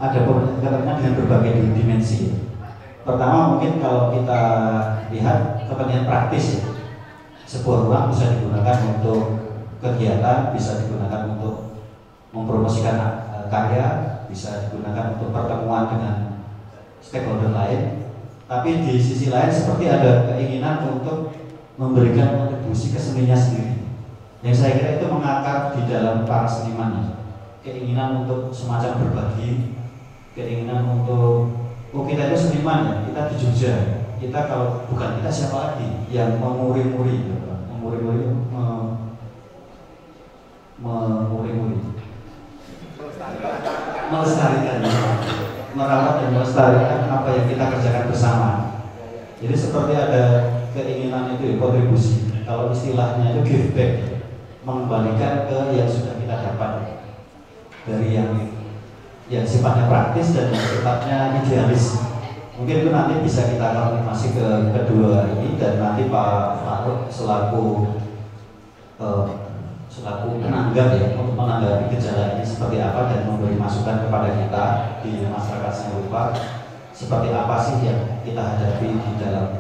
ada kepentingan dengan berbagai dimensi. Pertama mungkin kalau kita lihat kepentingan praktis ya. Sebuah ruang bisa digunakan untuk kegiatan, bisa digunakan untuk mempromosikan karya, bisa digunakan untuk pertemuan dengan stakeholder lain. Tapi di sisi lain seperti ada keinginan untuk memberikan kontribusi ke seninya sendiri. Yang saya kira itu mengakar di dalam para seniman. Keinginan untuk semacam berbagi, keinginan untuk kita itu seniman ya, kita di Jogja. Kita kalau bukan kita siapa lagi yang memuri-muri, melestarikan, merawat dan melestarikan apa yang kita kerjakan bersama. Jadi seperti ada keinginan itu ya, kontribusi. Kalau istilahnya itu give back, mengembalikan ke yang sudah kita dapat dari yang sifatnya praktis dan yang sifatnya idealis. Mungkin itu nanti bisa kita konfirmasi ke kedua ini, dan nanti Pak Faruk selaku penanggap ya, untuk menanggapi gejala ini seperti apa dan memberi masukan kepada kita di masyarakat seni rupa seperti apa sih yang kita hadapi di dalam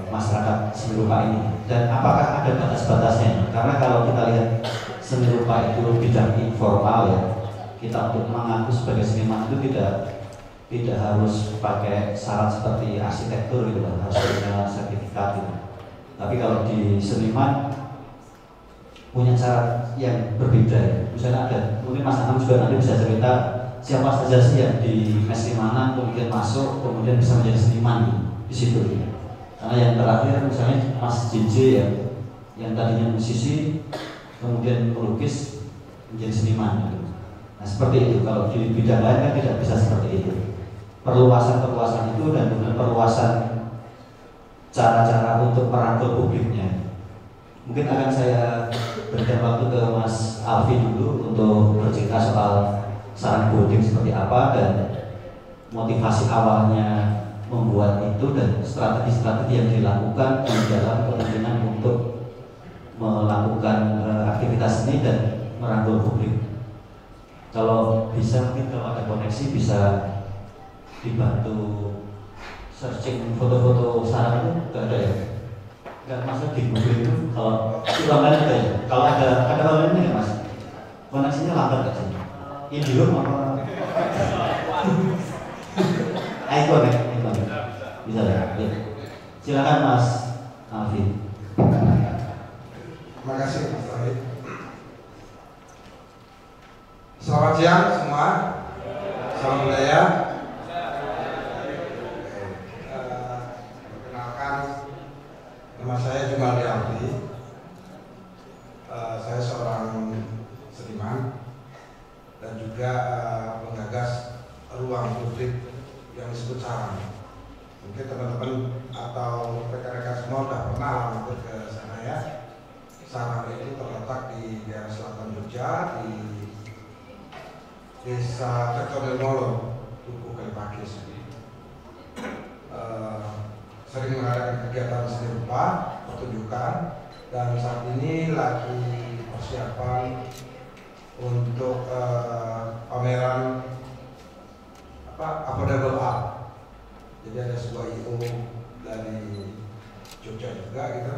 masyarakat seni rupa ini, dan apakah ada batas-batasnya. Karena kalau kita lihat seni rupa itu bidang informal ya, kita untuk mengaku sebagai seniman itu tidak harus pakai syarat seperti arsitektur gitu kan, harus punya sertifikat gitu. Tapi kalau di seniman punya syarat yang berbeda. Misalnya ada, mungkin Mas Anam juga nanti bisa cerita siapa saja sih yang di mes mana kemudian masuk, kemudian bisa menjadi seniman di situ. Karena yang terakhir misalnya Mas JJ ya, yang tadinya musisi kemudian melukis menjadi seniman gitu. Nah seperti itu. Kalau di bidang lain kan tidak bisa seperti itu. Perluasan itu dan kemudian perluasan cara-cara untuk merangkul publiknya. Mungkin akan saya berikan waktu ke Mas Alfi dulu untuk bercerita soal saran boarding seperti apa dan motivasi awalnya membuat itu dan strategi-strategi yang dilakukan di dalam kepentingan untuk melakukan aktivitas ini dan merangkul publik. Kalau bisa mungkin kalau ada koneksi bisa dibantu searching foto-foto saran itu nggak ada ya? Nggak masuk di Google itu kalau di online ada ya? Kalau ada online nggak Mas? Koneksinya lambat nggak sih? Ini di rumah apa? Icon ya? Bisa ya? Silakan Mas Alvin. Terima kasih Mas Tauhid. Selamat siang semua. Salam budaya. Perkenalkan, nama saya Jumaldi Alfi. Saya seorang seniman dan juga penggagas ruang publik yang disebut Sarang. Mungkin teman-teman atau rekan-rekan semua sudah pernah mampir ke sana ya. Sarang itu terletak di daerah selatan Jogja, di Desa Tirtonirmolo, Tugu Kalipakis. Sering mengadakan kegiatan seni rupa, pertunjukan, dan saat ini lagi persiapan untuk pameran affordable art. Jadi ada sebuah IO dari Jogja juga gitu,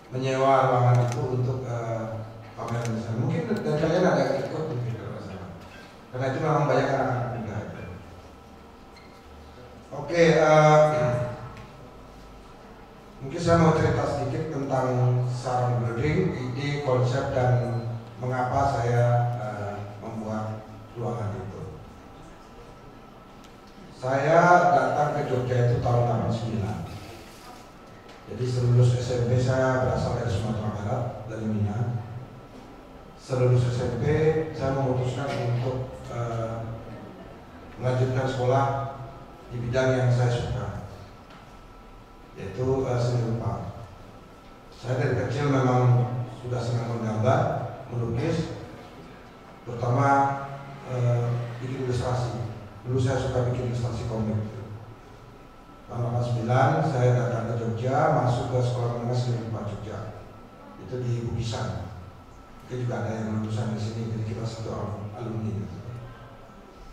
menyewa ruangan itu untuk pameran di sana. Mungkin dan kalian ada yang ikut mungkin kalau salah. Karena itu memang banyak anak-anak muda. Oke, mungkin saya mau cerita sedikit tentang Sarang Building, ide, konsep, dan mengapa saya membuat ruangan itu. Saya datang ke Jogja itu tahun 89. Jadi selulus SMP saya berasal dari Sumatera Barat, dari Minang. Selulus SMP saya memutuskan untuk melanjutkan sekolah di bidang yang saya suka, yaitu seni rupa. Saya dari kecil memang sudah senang menggambar, melukis, terutama bikin ilustrasi. Dulu saya suka bikin ilustrasi komik. Tahun 89 saya datang ke Jogja, masuk ke Sekolah Menengah Seni Rupa Jogja. Itu di Bukisan. Itu juga ada yang lulusan di sini, jadi kita satu alumni.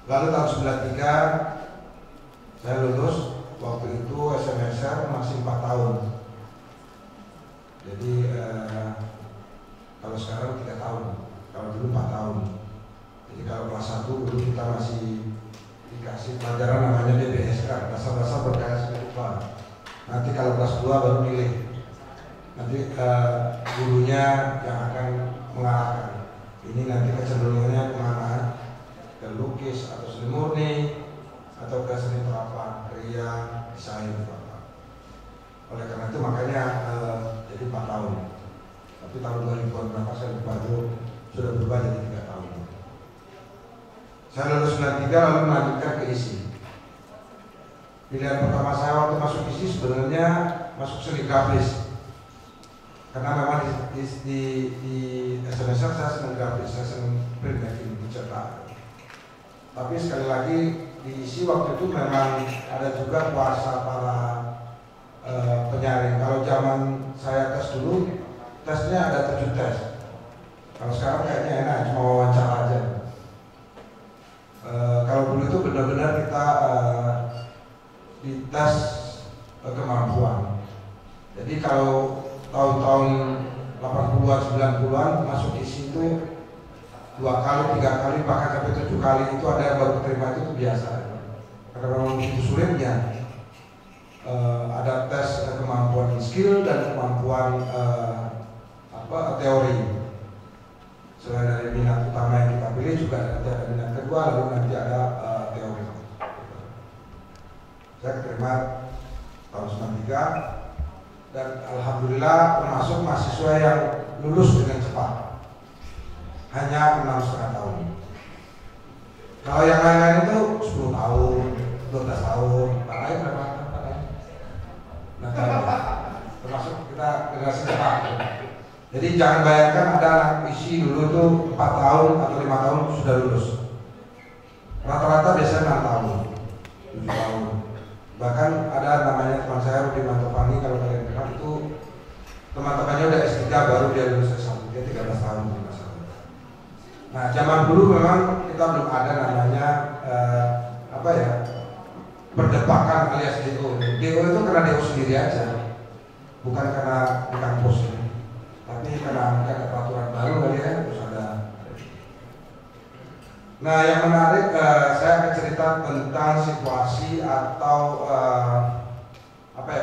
Lalu tahun 93 saya lulus, waktu itu SMSR masih 4 tahun. Jadi kalau sekarang 3 tahun, kalau dulu 4 tahun. Jadi kalau kelas 1 dulu kita masih dikasih pelajaran namanya DBSK, dasar-dasar berkaya seni rupa. Nanti kalau kelas 2 baru milih. Nanti gurunya yang akan mengarahkan. Ini nanti kecenderungannya kemana? Ke lukis atau seni murni, atau ke seni terapan, kriya, desain, apa. Oleh karena itu makanya jadi 4 tahun. Tapi tahun 2000 berapa saya lupa itu sudah berubah jadi 3 tahun. Saya lulus 93 lalu melanjutkan ke ISI. Pilihan pertama saya waktu masuk ISI sebenarnya masuk seni grafis. Karena memang di SMSR saya senang grafis, saya senang print making, dicetak. Tapi sekali lagi di ISI waktu itu memang ada juga kuasa para penyaring. Kalau zaman saya tes dulu, tesnya ada 7 tes. Kalau sekarang kayaknya enak, cuma wawancara aja. Kalau dulu itu benar-benar kita dites kemampuan. Jadi kalau tahun-tahun 80-an, 90-an masuk ISI itu 2 kali, 3 kali, bahkan sampai 7 kali itu ada yang baru terima itu biasa. Karena memang begitu sulitnya. Ada tes kemampuan skill dan kemampuan teori. Selain dari minat utama yang kita pilih juga nanti ada minat kedua, lalu nanti ada teori. Saya keterima tahun 93 dan alhamdulillah termasuk mahasiswa yang lulus dengan cepat, hanya 6,5 tahun. Kalau yang lain-lain itu 10 tahun, 12 tahun, Pak Rai berapa tahun? Nah, termasuk kita generasi cepat. Jadi jangan bayangkan ada anak ISI dulu tuh 4 tahun atau 5 tahun sudah lulus. Rata-rata biasanya 6 tahun, 7 tahun. Bahkan ada namanya teman saya Rudi Mantovani, kalau kalian kenal itu teman-temannya udah S3 baru dia lulus S1, dia 13 tahun. Nah zaman dulu memang kita belum ada namanya perdepakan alias DO. DO itu karena DO sendiri aja, bukan karena di kampus ini. Tapi karena ada peraturan baru kali ya, terus ada. Nah yang menarik saya akan cerita tentang situasi atau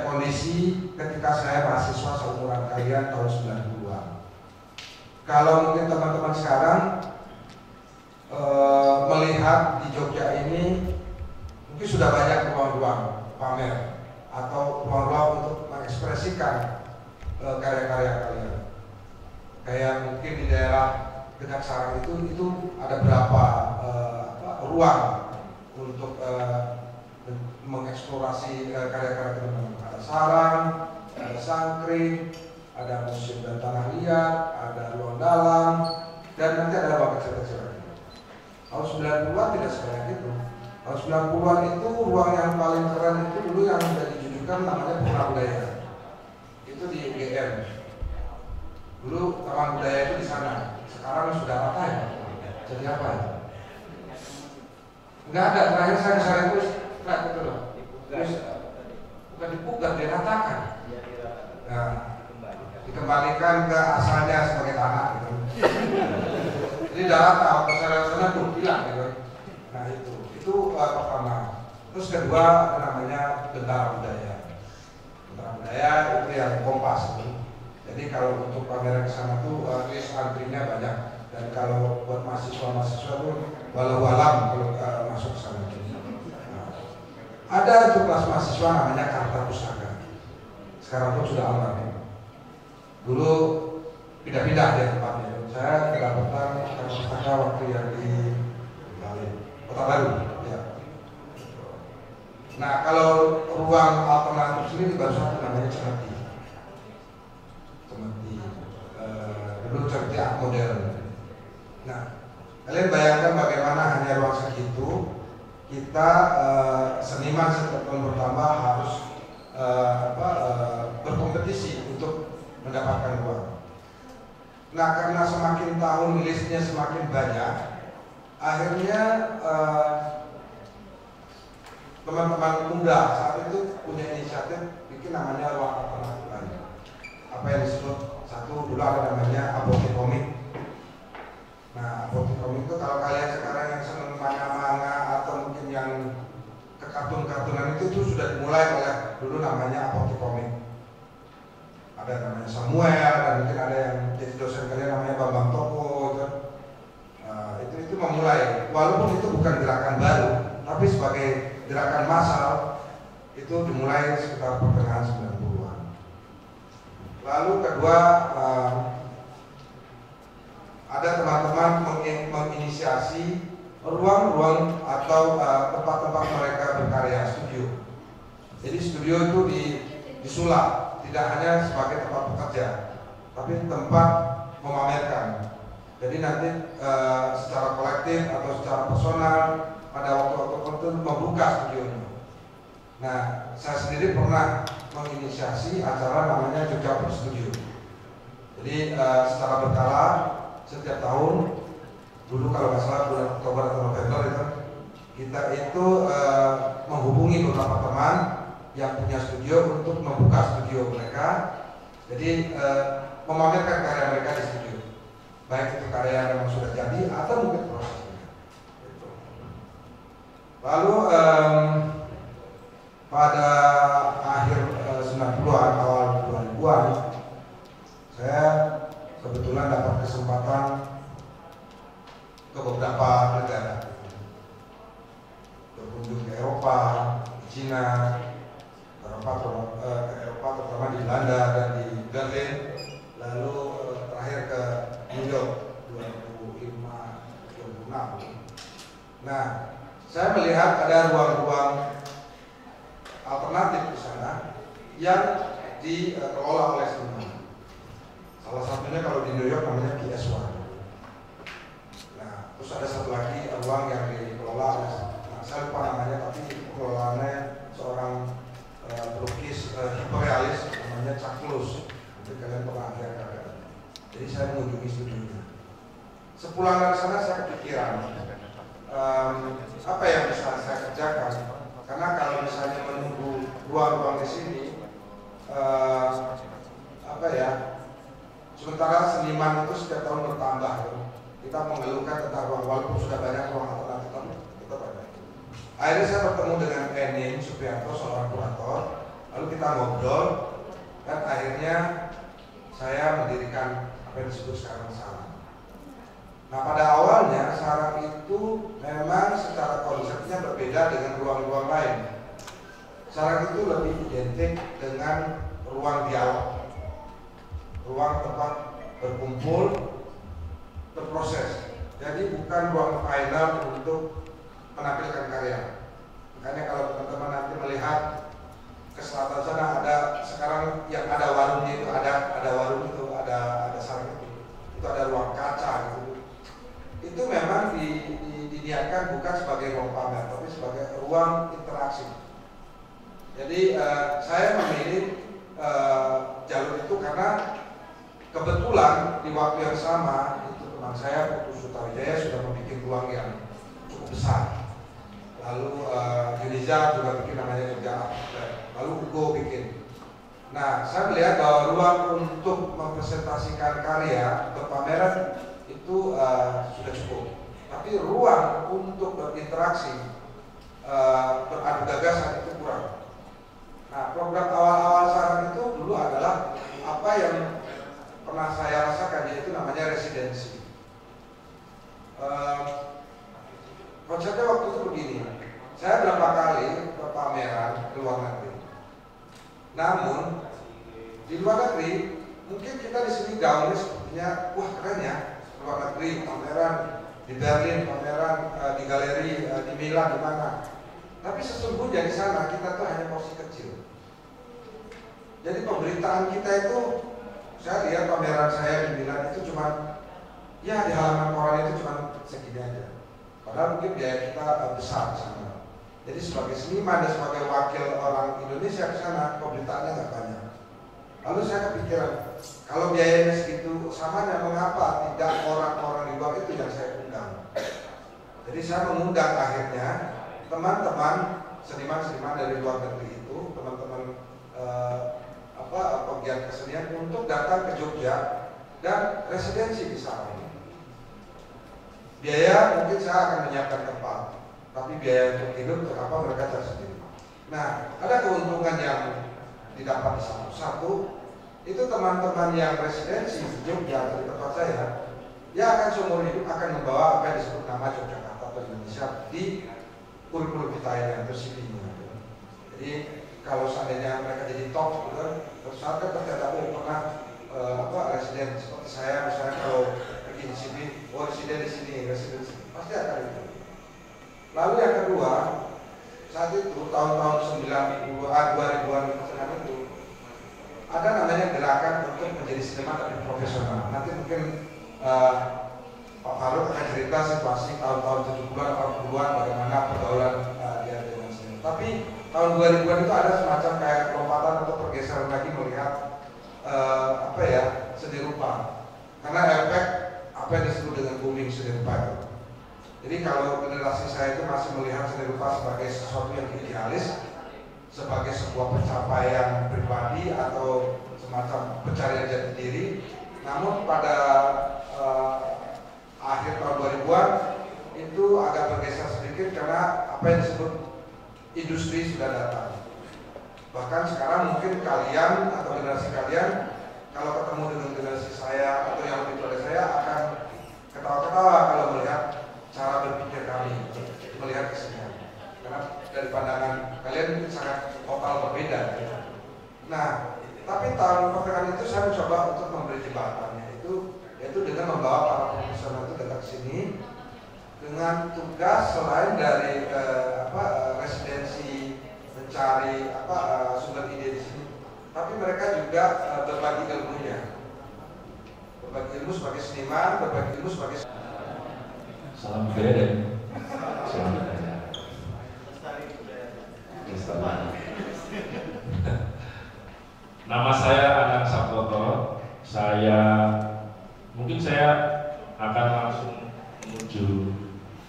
kondisi ketika saya mahasiswa seumuran kalian tahun 90-an. Kalau mungkin teman-teman sekarang melihat di Jogja ini mungkin sudah banyak ruang-ruang pamer atau ruang-ruang untuk mengekspresikan karya-karya kalian. Kayak mungkin di daerah dekat Sarang itu ada berapa ruang untuk mengeksplorasi karya-karya teman-teman. Ada Sarang, ada Sangkring, ada Museum dan Tanah Liat, ada ruang dalam, dan nanti ada ruang kecil-kecil. Tahun 90-an tidak sebanyak itu. Tahun 90-an itu ruang yang paling keren itu dulu yang sudah dijujukan namanya Pura Budaya. Itu di UGM. Dulu Taman Budaya itu di sana. Sekarang sudah rata ya? Jadi apa ya? Enggak ada. Terakhir saya ke sana itu kayak gitu loh. Terus bukan dipugar, diratakan. Nah, dikembalikan ke asalnya sebagai tanah gitu. Jadi darat kalau sana tuh hilang gitu. Nah itu pertama. Terus kedua namanya Bentara Budaya. Bentara Budaya itu yang Kompas. Jadi kalau untuk pameran ke sana tuh list antrinya banyak. Dan kalau buat mahasiswa tuh walau-walam kalau masuk ke sana. Nah, ada tuh kelas mahasiswa namanya Karta Pustaka. Sekarang pun sudah almarhum. Dulu pindah-pindah dia tempatnya. Saya kedapatan Karta Pustaka waktu yang di Kota Baru. Ya. Nah kalau ruang alternatif sini baru satu namanya Cemeti. Dulu Cemeti Art Modern. Nah kalian bayangkan bagaimana hanya ruang segitu kita seniman setiap tahun bertambah harus berkompetisi untuk mendapatkan ruang. Nah karena semakin tahun listnya semakin banyak, akhirnya teman-teman muda saat itu punya inisiatif bikin namanya ruang alternatif lain. Apa yang disebut satu dulu ada namanya apotek komik. Nah, apotek komik itu kalau kalian sekarang yang seneng manga-manga atau mungkin yang ke kartun-kartunan itu sudah dimulai oleh dulu namanya apotek komik. Ada namanya Samuel dan mungkin ada yang jadi dosen kalian namanya Bambang Toko gitu. Itu memulai, walaupun itu bukan gerakan baru, tapi sebagai gerakan massal itu dimulai sekitar pertengahan 90-an. Lalu kedua, ada teman-teman menginisiasi ruang-ruang atau tempat-tempat mereka berkarya, studio. Jadi studio itu disulap, tidak hanya sebagai tempat bekerja, tapi tempat memamerkan. Jadi nanti secara kolektif atau secara personal pada waktu-waktu tertentu membuka studionya. Nah, saya sendiri pernah menginisiasi acara namanya Jogja Art Studio. Jadi secara berkala setiap tahun, dulu kalau nggak salah bulan Oktober atau November itu, kita itu menghubungi beberapa teman yang punya studio untuk membuka studio mereka. Jadi memamerkan karya mereka di studio. Baik itu karya yang memang sudah jadi atau mungkin prosesnya. Lalu pada akhir 90-an, awal 2000-an, saya kebetulan dapat kesempatan ke beberapa negara, berkunjung ke Eropa, di Cina, ke Eropa terutama di Belanda dan di Berlin, lalu terakhir ke New York 2005-2006. Nah, saya melihat ada ruang-ruang alternatif di sana yang dikelola oleh seniman. Salah satunya kalau di New York namanya PS1. Nah, terus ada satu lagi ruang yang dikelola oleh, saya lupa namanya, tapi pengelolaannya seorang pelukis hiperrealis namanya Chuck Close. Mungkin kalian pernah lihat. Jadi saya mengunjungi studionya. Sepulang dari sana saya kepikiran apa yang bisa saya kerjakan. Karena kalau misalnya menunggu ruang-ruang di sini, sementara seniman itu setiap tahun bertambah. Kita mengeluhkan tentang ruang, walaupun sudah banyak ruang alternatif, tapi tetap ada. Akhirnya saya bertemu dengan Enin Suprianto, seorang kurator. Lalu kita ngobrol dan akhirnya saya mendirikan apa yang disebut sekarang Sarang. Nah, pada awalnya Sarang itu memang secara konsepnya berbeda dengan ruang-ruang lain. Sarang itu lebih identik dengan ruang dialog, ruang tempat berkumpul, berproses. Jadi bukan ruang final untuk menampilkan karya. Makanya kalau teman-teman nanti melihat ke selatan sana ada sekarang yang ada warungnya itu ada warung itu ada sarang itu ada ruang kaca gitu. Itu memang diniatkan bukan sebagai ruang pamer tapi sebagai ruang interaksi. Jadi saya memilih jalur itu karena kebetulan di waktu yang sama itu teman saya Putu Sutawijaya sudah membuat ruang yang cukup besar. Lalu Yuniza juga bikin namanya Jogja Art, lalu Hugo bikin. Nah, saya melihat bahwa ruang untuk mempresentasikan karya atau pameran itu sudah cukup. Tapi ruang untuk berinteraksi, beradu gagasan itu kurang. Nah, program awal-awal Sarang itu dulu adalah apa yang pernah saya rasakan, yaitu namanya residensi. Konsepnya waktu itu begini, saya berapa kali ke pameran ke luar negeri. Namun di luar negeri mungkin kita di sini gaungnya sepertinya wah keren ya, luar negeri pameran di Berlin, pameran di galeri di Milan, di mana. Tapi sesungguhnya di sana kita tuh hanya porsi kecil. Jadi pemberitaan kita itu, saya lihat pameran saya di Milan itu cuma ya di halaman koran itu cuma segini aja. Padahal mungkin biaya kita besar di sana. Jadi sebagai seniman dan sebagai wakil orang Indonesia di sana, pemberitaannya nggak banyak. Lalu saya kepikiran, kalau biayanya segitu samanya, mengapa tidak orang-orang di luar itu yang saya undang? Jadi saya mengundang akhirnya teman-teman seniman-seniman dari luar negeri itu, teman-teman pegiat kesenian untuk datang ke Jogja dan residensi di sana. Biaya mungkin saya akan menyiapkan tempat, tapi biaya untuk hidup untuk apa mereka cari sendiri. Nah, ada keuntungan yang didapat di sana. Satu, itu teman-teman yang residensi di Jogja dari tempat saya, dia akan seumur hidup akan membawa apa yang disebut nama Yogyakarta atau Indonesia di kurikulum kita yang CV-nya. Jadi kalau seandainya mereka jadi top, terus kan ternyata pernah residen seperti saya, misalnya kalau bikin CV, residen di sini, residen di sini, pasti akan itu. Lalu yang kedua, saat itu tahun-tahun 2000-an itu ada namanya gerakan untuk menjadi seniman tapi profesional. Nanti mungkin Pak Faruk akan cerita situasi tahun-tahun 70-an, 80-an bagaimana pergaulan dia dengan seni. Tapi tahun 2000-an itu ada semacam kayak lompatan atau pergeseran lagi melihat seni rupa. Karena efek apa yang disebut dengan booming seni rupa itu. Jadi kalau generasi saya itu masih melihat seni rupa sebagai sesuatu yang idealis, sebagai sebuah pencapaian pribadi atau semacam pencarian jati diri. Namun pada akhir tahun 2000-an itu agak bergeser sedikit karena apa yang disebut industri sudah datang. Bahkan sekarang mungkin kalian atau generasi kalian kalau ketemu dengan generasi saya atau yang lebih tua dari saya akan ketawa-ketawa kalau melihat cara berpikir kami, melihat kesenian. Karena dari pandangan kalian sangat total berbeda. Nah, tapi tahun pertengahan itu saya mencoba untuk memberi jembatannya yaitu dengan membawa para profesional itu datang ke sini dengan tugas selain dari residensi mencari sumber ide di sini, tapi mereka juga berbagi ilmunya, berbagi ilmu sebagai seniman, berbagi ilmu sebagai salam budaya dan salam budaya. Nama saya Anang Sabtoto. Mungkin saya akan langsung menuju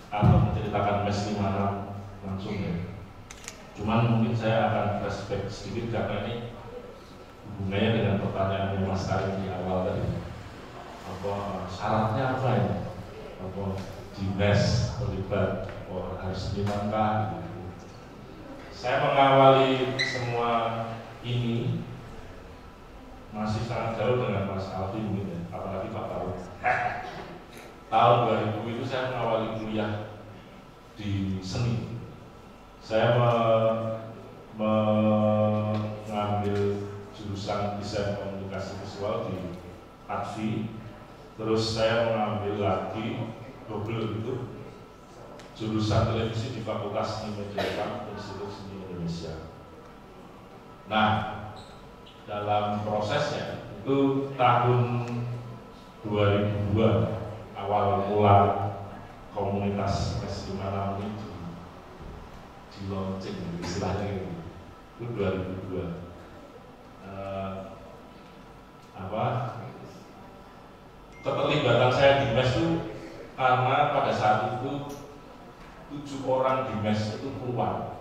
atau menceritakan mes 5 langsung ya. Cuman mungkin saya akan flashback sedikit karena ini hubungannya dengan pertanyaan Mas Karim di awal tadi. Syaratnya apa ya? Di mes terlibat harus senimankah? Saya mengawali semua ini masih sangat jauh dengan Mas Alfi mungkin ya, apalagi Pak Faruk. Tahun 2000 itu saya mengawali kuliah di seni. Saya mengambil jurusan desain komunikasi visual di ADVI. Terus saya mengambil lagi double itu jurusan televisi di Fakultas Seni Media Institut Seni Indonesia. Nah, dalam prosesnya itu tahun 2002 awal mula komunitas mes 5 ini di launching istilahnya itu 2002. Keterlibatan saya di mes itu karena pada saat itu 7 orang di mes itu keluar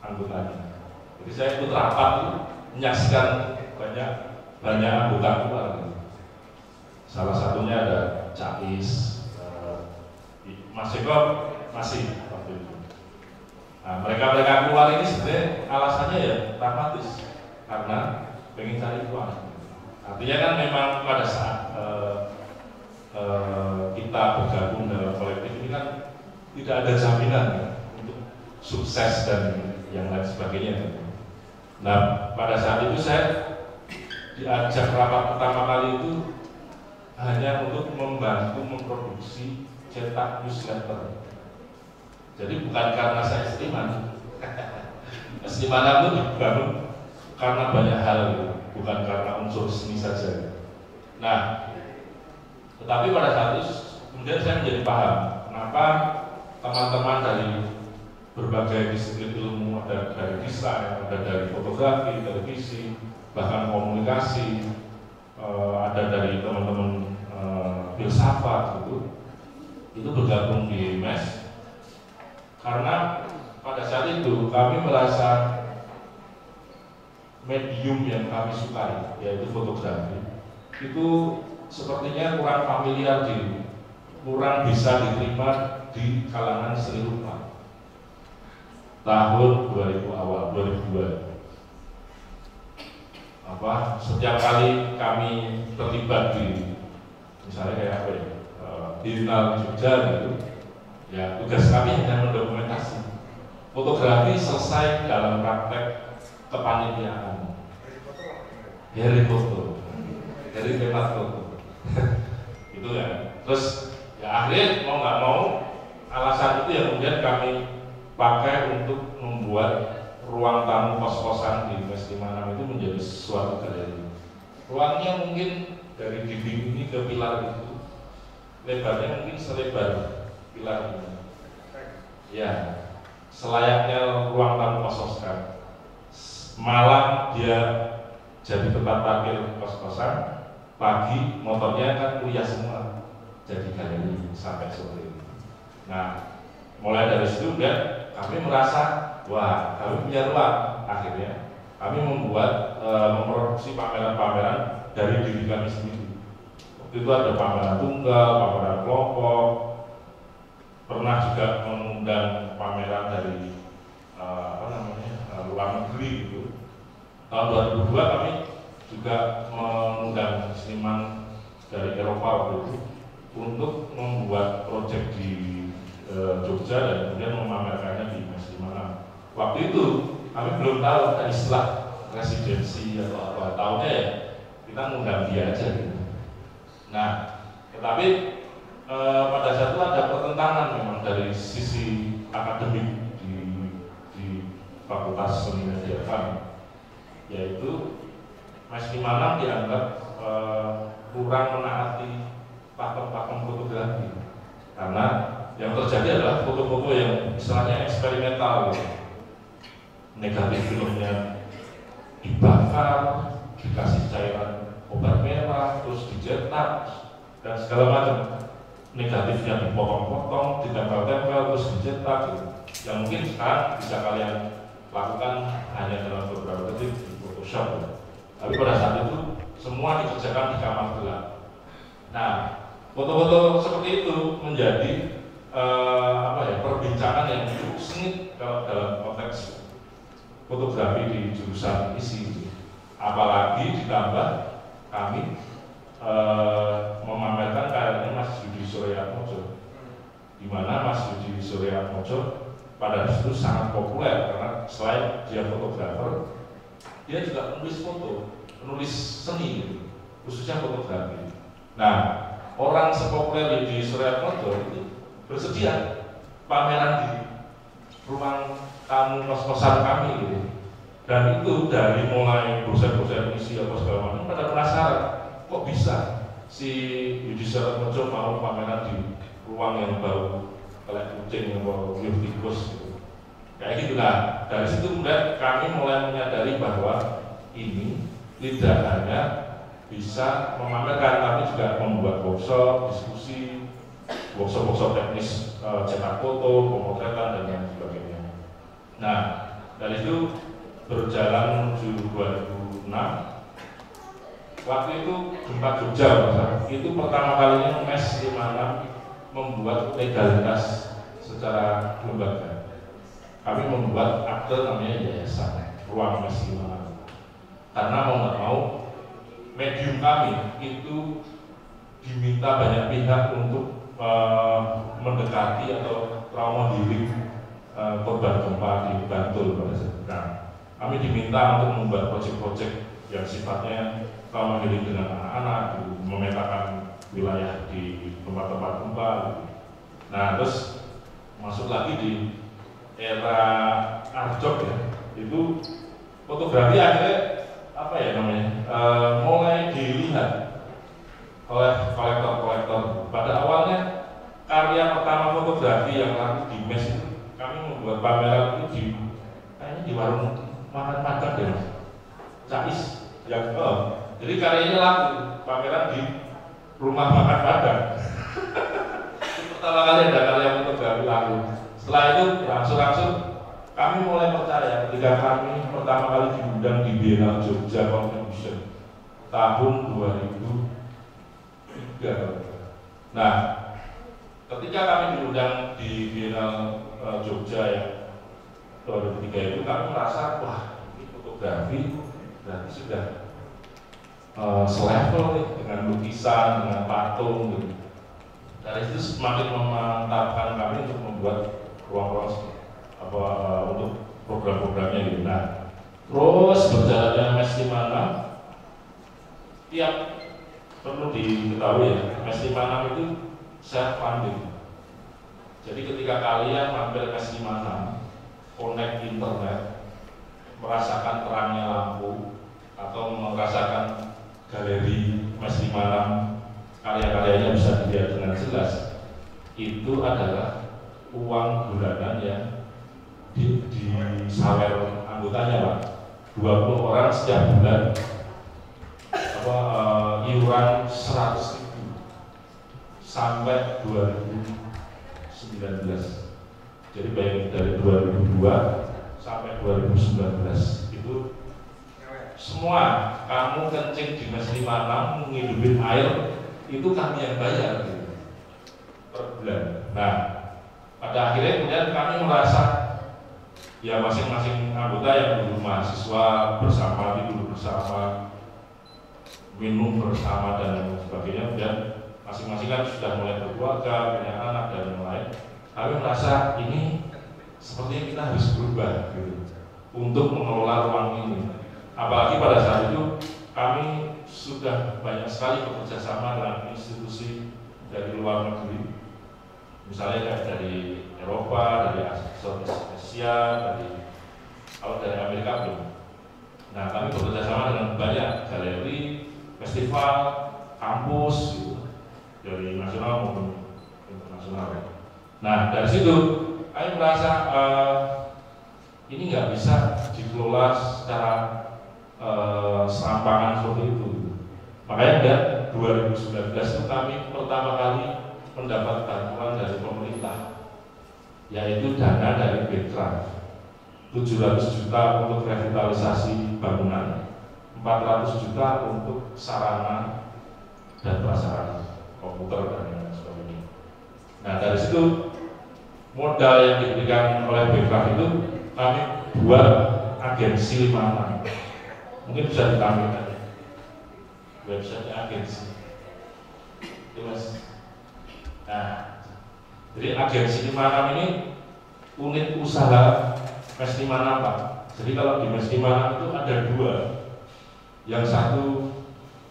anggotanya. Jadi saya ikut rapat itu menyaksikan banyak anggota keluar. Salah satunya ada Cais, Mas Eko masih waktu itu. Nah, mereka keluar ini sebenarnya alasannya ya pragmatis karena pengen cari uang. Artinya kan memang pada saat kita bergabung dalam kolektif ini kan tidak ada jaminan untuk sukses dan yang lain sebagainya. Nah, pada saat itu saya diajak rapat pertama kali itu hanya untuk membantu memproduksi cetak newsletter. Jadi bukan karena saya seniman. Seniman itu dibangun karena banyak hal, bukan karena unsur seni saja. Nah, tetapi pada saat itu kemudian saya menjadi paham kenapa teman-teman dari berbagai disiplin ilmu, ada dari desain, ada dari fotografi, televisi, bahkan komunikasi, ada dari teman-teman filsafat itu bergabung di mes karena pada pada saat itu kami merasa medium yang kami sukai, yaitu fotografi, itu sepertinya kurang familiar kurang bisa diterima di kalangan seni rupa. Tahun 2000 awal 2002. Setiap kali kami terlibat di misalnya kayak apa ya, Biennale Jogja gitu, ya tugas kami hanya mendokumentasi. Fotografi selesai dalam praktek kepanitiaan. Dari foto, dari tempat foto, itu ya. Terus ya akhirnya mau nggak mau alasan itu yang kemudian kami pakai untuk membuat ruang tamu kos-kosan di Mes 56 itu menjadi suatu galeri. Ruangnya mungkin dari dinding ini ke pilar itu, lebarnya mungkin selebar pilar ini. Ya, selayaknya ruang tamu kos-kosan. Malam dia jadi tempat parkir kos-kosan, pagi motornya kan kuliah semua, jadi galeri sampai sore. Nah, mulai dari situ kami merasa wah, kami punya ruang. Akhirnya kami memproduksi pameran-pameran dari diri kami sendiri. Waktu itu ada pameran tunggal, pameran kelompok, pernah juga mengundang pameran dari luar negeri gitu. Tahun 2002 kami juga mengundang seniman dari Eropa waktu itu untuk membuat proyek di Jogja dan kemudian memamerkannya di Mes 56. Waktu itu kami belum tahu ada istilah residensi atau apa, tahunya ya kita mengundang dia aja gitu. Nah, tetapi pada saat itu ada pertentangan memang dari sisi akademik di Fakultas Seni Media kami, yaitu Mes 56 dianggap kurang menaati pakem-pakem fotografi, karena yang terjadi adalah foto-foto yang istilahnya eksperimental gitu. Negatif filmnya dibakar, dikasih cairan obat merah, terus dicetak dan segala macam. Negatifnya dipotong-potong, ditempel-tempel, terus dicetak gitu. Yang mungkin sekarang bisa kalian lakukan hanya dalam beberapa detik di Photoshop ya. Tapi pada saat itu semua dikerjakan di kamar gelap. Nah, foto-foto seperti itu menjadi perbincangan yang cukup sengit kalau dalam konteks fotografi di jurusan isi. Apalagi ditambah kami memamerkan karyanya Mas Yudi Suryatmojo, di mana Mas Yudi Suryatmojo pada situ sangat populer karena selain dia fotografer, dia juga penulis foto, penulis seni, khususnya fotografi. Nah, orang sepopuler Yudi Suryatmojo itu bersedia pameran di ruang tamu kos-kosan kami gitu. Dan itu dari mulai dosen-dosen misi apa segala macam pada penasaran, kok bisa si Yudi Suryatmojo mau pameran di ruang yang baru kayak kucing atau tikus gitu. Kayak gitu lah. Dari situ kemudian kami mulai menyadari bahwa ini tidak hanya bisa memamerkan, tapi juga membuat workshop, diskusi, workshop teknis cetak foto, pemotretan dan lain sebagainya. Nah, dari itu berjalan menuju 2006. Waktu itu gempa Jogja, itu pertama kalinya Mes 56 membuat legalitas secara lembaga. Kami membuat akte namanya yayasan Ruang Mes 56. Karena mau nggak mau medium kami itu diminta banyak pihak untuk mendekati atau trauma healing korban gempa di Bantul pada saat itu. Nah, kami diminta untuk membuat proyek-proyek yang sifatnya trauma healing dengan anak-anak, memetakan wilayah di tempat-tempat gempa. Nah, terus masuk lagi di era Arjok ya, itu fotografi akhirnya mulai dilihat oleh kolektor-kolektor. Pada awalnya karya pertama fotografi yang laku di Mes itu kami membuat pameran itu kayaknya di warung makan Padang deh, Cais yang jadi karyanya laku, pameran di rumah makan Padang. Itu pertama kali ada karya fotografi laku. Setelah itu langsung kami mulai percaya ketika kami pertama kali diundang di Biennale Jogja Contribution tahun 2003. Nah, ketika kami diundang di Biennale Jogja yang 2003 itu, kami merasa wah, ini fotografi berarti sudah selevel nih, dengan lukisan, dengan patung gitu. Dari itu semakin memantapkan kami untuk membuat ruang-ruang untuk program-programnya gitu. Nah, terus berjalannya MES 56, tiap perlu diketahui ya, MES 56 itu self funding. Jadi ketika kalian mampir MES 56, connect internet, merasakan terangnya lampu atau merasakan galeri MES 56, karya-karyanya bisa dilihat dengan jelas, itu adalah uang bulanan yang disawer anggotanya, Pak. 20 orang setiap bulan iuran 100.000 sampai 2019. Jadi bayangin dari 2002 sampai 2019 itu semua kamu kencing di MES 56 menghidupin air itu kami yang bayar gitu, per bulan. Nah, pada akhirnya kemudian kami merasa ya masing-masing anggota yang dulu mahasiswa bersama, tidur bersama, minum bersama dan sebagainya, dan masing-masing kan sudah mulai berkeluarga, punya anak dan lain-lain. Kami merasa ini sepertinya kita harus berubah gitu, untuk mengelola ruang ini. Apalagi pada saat itu kami sudah banyak sekali bekerja sama dengan institusi dari luar negeri, misalnya dari Eropa, dari Asia, kalau dari Amerika belum. Nah, kami bekerja sama dengan banyak galeri, festival, kampus, gitu, dari nasional maupun internasional. Nah, dari situ kami merasa ini nggak bisa dikelola secara serampangan seperti itu. Makanya 2019 itu kami pertama kali mendapat bantuan dari pemerintah, yaitu dana dari Bekraf, 700 juta untuk revitalisasi bangunan, 400 juta untuk sarana dan prasarana komputer dan sebagainya. Nah, dari situ modal yang diberikan oleh Bekraf itu kami buat agensi 56. Mungkin bisa ditampilkan website agensi itu, Mas. Nah, jadi agensi 56 ini unit usaha MES 56, Pak. Jadi kalau di MES 56 itu ada dua, yang satu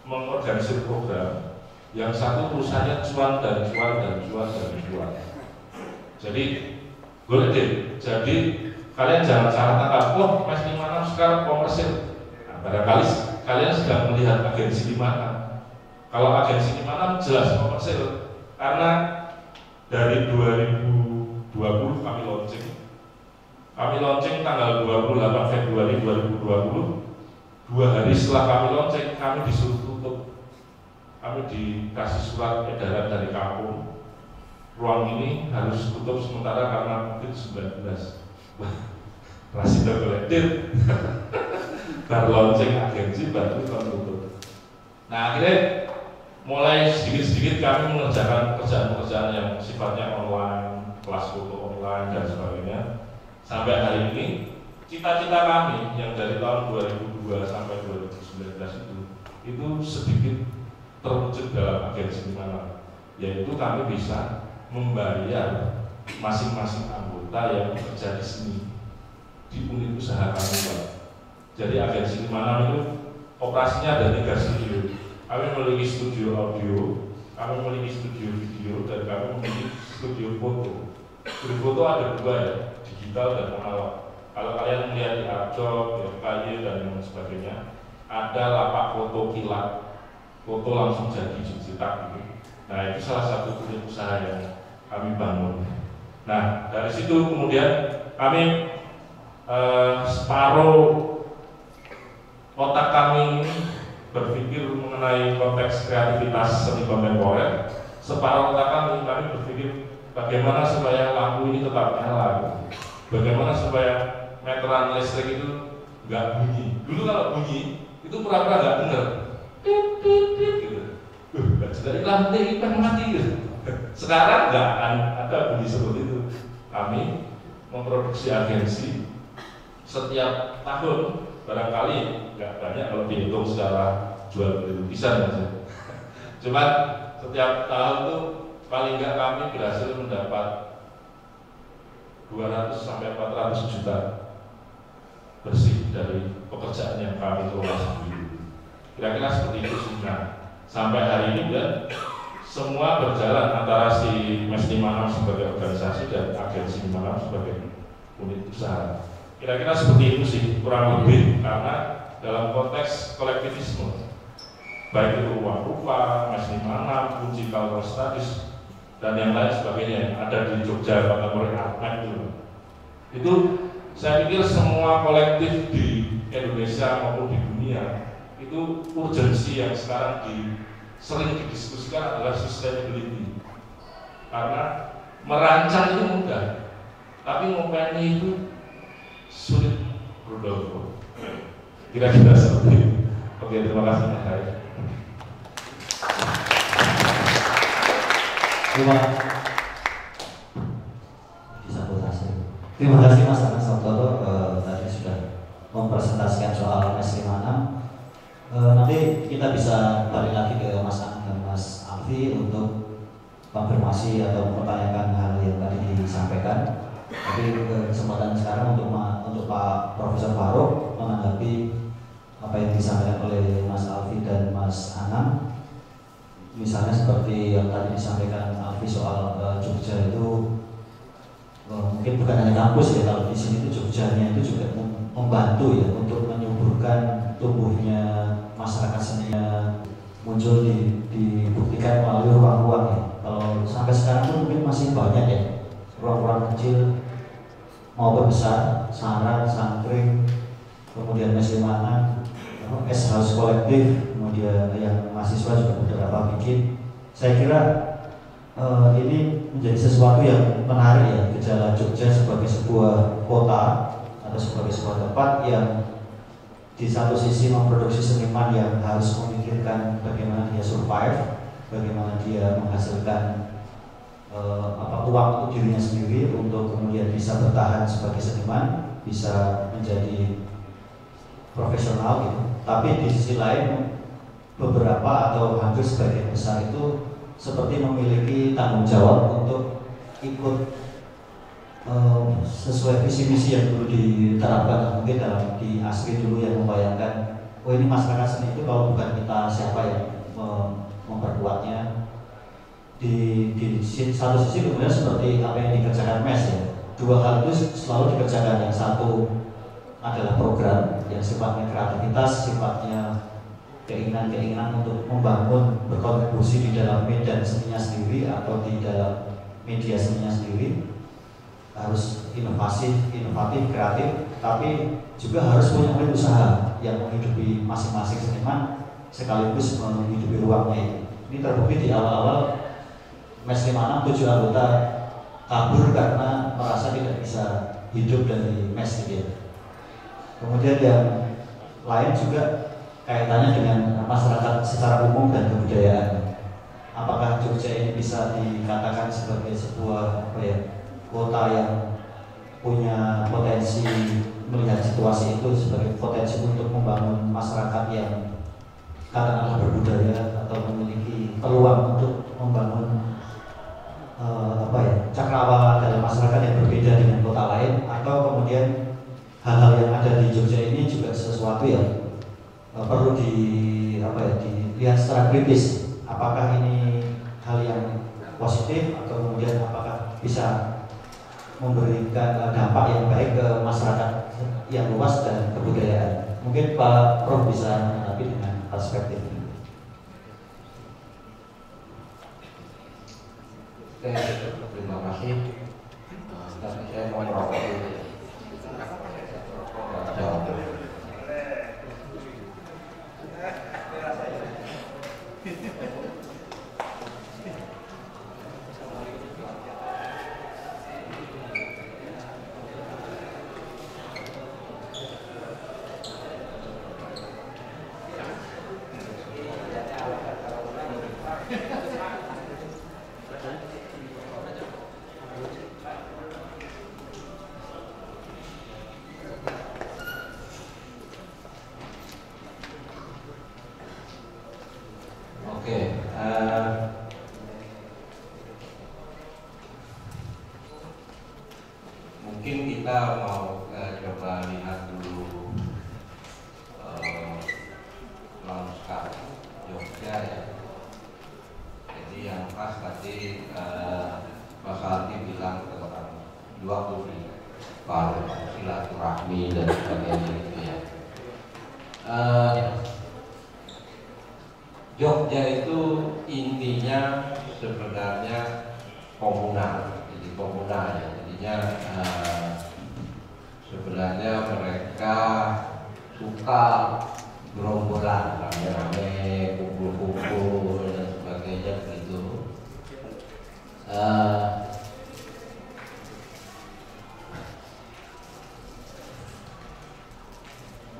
mengorganisir program, yang satu perusahaannya cuan dan cuan dan cuan dan cuan. Jadi boleh deh, jadi kalian jangan salah tangkap, wah MES 56 sekarang komersil. Nah, barangkali kalian sedang melihat agensi 56. Kalau agensi 56 jelas komersil, karena dari 2020 kami launching tanggal 28 Februari 2020. 2 hari setelah kami launching, kami disuruh tutup. Kami dikasih surat edaran dari kampung, ruang ini harus tutup sementara karena COVID-19. Rasida kolektif. Baru launching agensi, baru tutup. Nah, akhirnya mulai sedikit-sedikit kami mengerjakan pekerjaan-pekerjaan yang sifatnya online, kelas foto online dan sebagainya. Sampai hari ini, cita-cita kami yang dari tahun 2002 sampai 2019 itu sedikit terwujud dalam agensi mana, yaitu kami bisa membayar masing-masing anggota yang bekerja di sini di unit usaha kami, Pak. Jadi agensi 56 itu operasinya ada 3 studio. Kami memiliki studio audio, kami memiliki studio video, dan kami memiliki studio foto. Studio foto ada 2 ya, digital dan analog. Kalau kalian melihat di Arjok, FKY dan yang sebagainya, ada lapak foto kilat, foto langsung jadi cetak gitu. Nah, itu salah satu unit usaha yang kami bangun. Nah, dari situ kemudian kami separuh otak kami berpikir mengenai konteks kreativitas seni kontemporer, separuh otak kami berpikir bagaimana supaya lampu ini tetap nyala. bagaimana supaya meteran listrik itu nggak bunyi. Dulu kalau bunyi itu pura-pura nggak dengar, gitu. Nggak jelas iklan mati gitu. Sekarang nggak akan ada bunyi seperti itu. Kami memproduksi agensi setiap tahun, barangkali nggak banyak kalau dihitung secara jual beli lukisan saja. Cuman setiap tahun tuh paling nggak kami berhasil mendapat 200 sampai 400 juta bersih dari pekerjaan yang kami kelola sendiri. Kira-kira seperti itu sudah sampai hari ini, dan semua berjalan antara si Mes 56 sebagai organisasi dan agensi 56 sebagai unit usaha. Kira-kira seperti itu sih kurang lebih, karena dalam konteks kolektivisme baik itu ruang rupa, Mes 56, kunci cultural studies dan yang lain sebagainya yang ada di Jogja kategori Ahmed itu saya pikir semua kolektif di Indonesia maupun di dunia itu urgensi yang sekarang sering didiskusikan adalah sustainability, karena merancang itu mudah tapi ngopeni itu sulit, Rodolfo. Kira-kira seperti itu. Oke, terima kasih Mas Hai. Terima kasih Mas Anas Sabtono, tadi sudah mempresentasikan soal Mes 56. Nanti kita bisa balik lagi ke Mas Anas dan Mas Alfi untuk konfirmasi atau mempertanyakan hal yang tadi disampaikan. Tapi kesempatan sekarang untuk Pak Profesor Farouk menanggapi apa yang disampaikan oleh Mas Alfi dan Mas Anam. Misalnya seperti yang tadi disampaikan Alfi soal Jogja itu mungkin bukan hanya kampus ya, kalau di sini itu Jogjanya itu juga membantu ya untuk menyuburkan tumbuhnya masyarakat seninya, muncul dibuktikan melalui ruang-ruang ya. Kalau sampai sekarang pun mungkin masih banyak ya ruang-ruang kecil maupun besar, saran, santring, kemudian Mes 56, S House kolektif, kemudian yang mahasiswa juga beberapa bikin. Saya kira ini menjadi sesuatu yang menarik ya, gejala Jogja sebagai sebuah kota atau sebagai sebuah tempat yang di satu sisi memproduksi seniman yang harus memikirkan bagaimana dia survive, bagaimana dia menghasilkan uang untuk dirinya sendiri untuk kemudian bisa bertahan sebagai seniman, bisa menjadi profesional gitu. Tapi di sisi lain beberapa atau hampir sebagian besar itu seperti memiliki tanggung jawab untuk ikut sesuai visi misi yang dulu diterapkan. Mungkin dalam di ASRI dulu yang membayangkan, oh ini masyarakat seni itu kalau bukan kita siapa yang memperkuatnya. Di satu sisi kemudian seperti apa yang dikerjakan Mes ya, dua hal itu selalu dikerjakan. Yang satu adalah program yang sifatnya kreativitas, sifatnya keinginan untuk membangun, berkontribusi di dalam medan seninya sendiri atau di dalam media seninya sendiri, harus inovatif, kreatif, tapi juga harus punya unit usaha yang menghidupi masing-masing seniman sekaligus menghidupi ruangnya itu. Ini terbukti di awal-awal Mes 56 7 anggota kabur karena merasa tidak bisa hidup dari Mes gitu. Kemudian yang lain juga kaitannya dengan masyarakat secara umum dan kebudayaan. Apakah Jogja ini bisa dikatakan sebagai sebuah kota yang punya potensi, melihat situasi itu sebagai potensi untuk membangun masyarakat yang katakanlah berbudaya atau memiliki peluang untuk membangun cakrawala dalam masyarakat yang berbeda dengan kota lain, atau kemudian hal-hal yang ada di Jogja ini juga sesuatu yang perlu dilihat secara kritis. Apakah ini hal yang positif atau kemudian apakah bisa memberikan dampak yang baik ke masyarakat yang luas dan kebudayaan. Mungkin Pak Prof bisa menanggapi dengan perspektif ini. Terima kasih. Tapi saya mau merokok dulu. mau coba lihat dulu lanskap Jogja ya. Jadi yang pas tadi Mas Aldi bilang tentang 20 baru silaturahmi dan sebagainya gitu ya. Jogja itu intinya sebenarnya komunal, jadi komunal ya. Jadinya sebenarnya mereka suka gerombolan, rame-rame, kumpul-kumpul dan sebagainya begitu.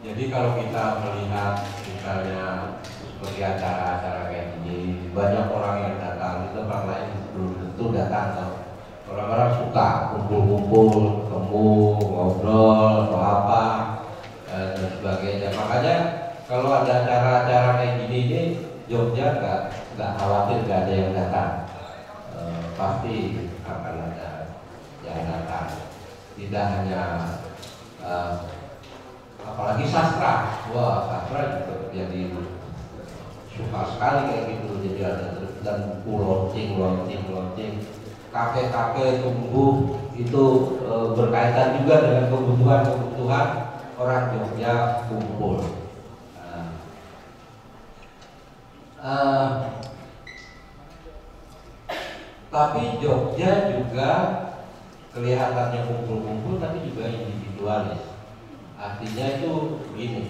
Jadi kalau kita melihat misalnya seperti acara-acara kayak gini, banyak orang yang datang, itu orang lain belum tentu datang. Orang-orang suka kumpul-kumpul, ketemu, ngobrol, atau apa dan sebagainya. Makanya kalau ada acara-acara kayak gini ini, Jogja nggak khawatir nggak ada yang datang. Pasti akan ada yang datang. Tidak hanya apalagi sastra, wah sastra juga jadi suka sekali kayak gitu. Jadi ada dan launching, kafe-kafe tumbuh itu berkaitan juga dengan kebutuhan orang Jogja kumpul. Tapi Jogja juga kelihatannya kumpul-kumpul, tapi juga individualis. Artinya itu begini,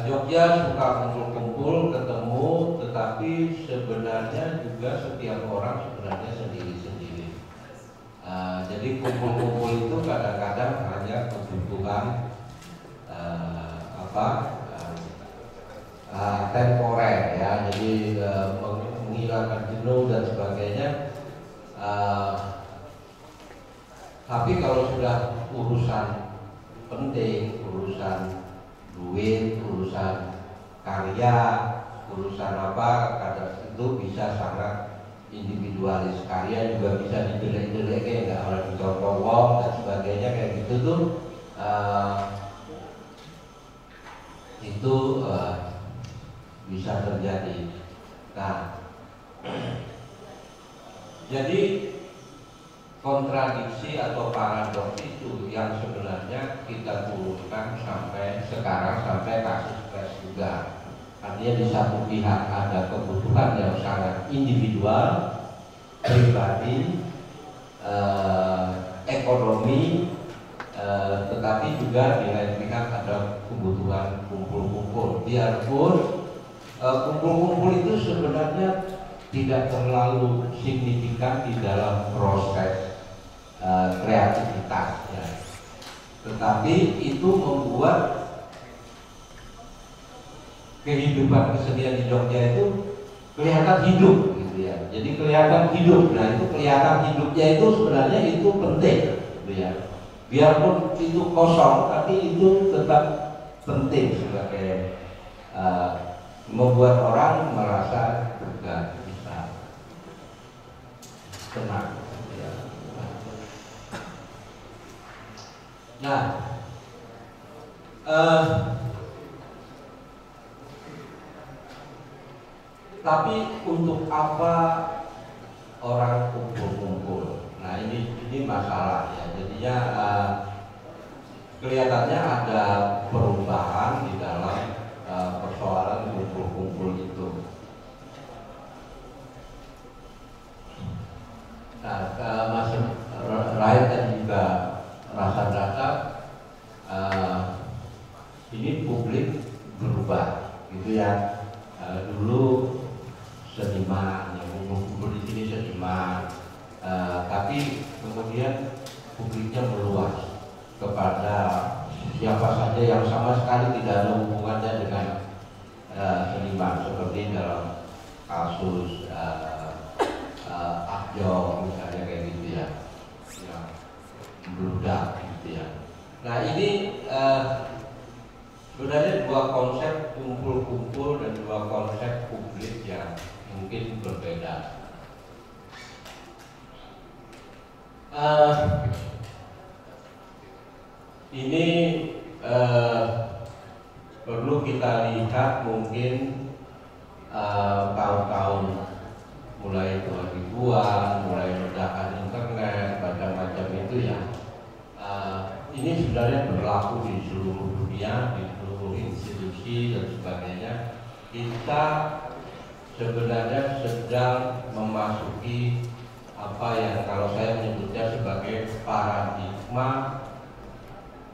Jogja suka kumpul-kumpul, ketemu, tetapi sebenarnya juga setiap orang sebenarnya sendiri-sendiri. Jadi kumpul-kumpul itu kadang-kadang hanya kebutuhan temporer ya, jadi menghilangkan jenuh dan sebagainya. Tapi kalau sudah urusan penting, urusan duit, urusan karya, urusan apa, kadang itu bisa sangat individualis. Karya juga bisa dijelek-jelek, kayak nggak harus dicontoh wong dan sebagainya kayak gitu tuh. Itu bisa terjadi. Nah, jadi kontradiksi atau paradoks itu yang sebenarnya kita turunkan sampai sekarang, sampai kasus pers juga. Artinya di satu pihak ada kebutuhan yang sangat individual, pribadi, ekonomi, tetapi juga di lain pihak ada kebutuhan kumpul-kumpul. Biarpun kumpul-kumpul itu sebenarnya tidak terlalu signifikan di dalam proses kreativitas ya. Tetapi itu membuat kehidupan kesenian di Jogja itu kelihatan hidup gitu ya. Jadi kelihatan hidup. Nah itu kelihatan hidupnya itu sebenarnya itu penting gitu ya. Biarpun itu kosong, tapi itu tetap penting sebagai membuat orang merasa juga bisa tenang. Nah, tapi untuk apa orang kumpul-kumpul? Nah ini masalah ya. Jadinya kelihatannya ada perubahan di dalam persoalan kumpul-kumpul itu. Nah, Mas Rait dan juga rasa-rasa ini publik berubah, gitu ya. Dulu seniman yang kumpul-kumpul di sini seniman, tapi kemudian publiknya meluas kepada siapa saja yang sama sekali tidak ada hubungannya dengan seniman, seperti dalam kasus Akjo misalnya kayak gitu ya, yang meludak gitu ya. Nah ini sebenarnya dua konsep kumpul-kumpul dan dua konsep publik yang mungkin berbeda. Ini perlu kita lihat mungkin tahun-tahun mulai 2000-an, mulai ledakan internet, macam-macam itu ya. Ini sebenarnya berlaku di seluruh dunia, di seluruh institusi dan sebagainya. Kita sebenarnya sedang memasuki apa yang kalau saya menyebutnya sebagai paradigma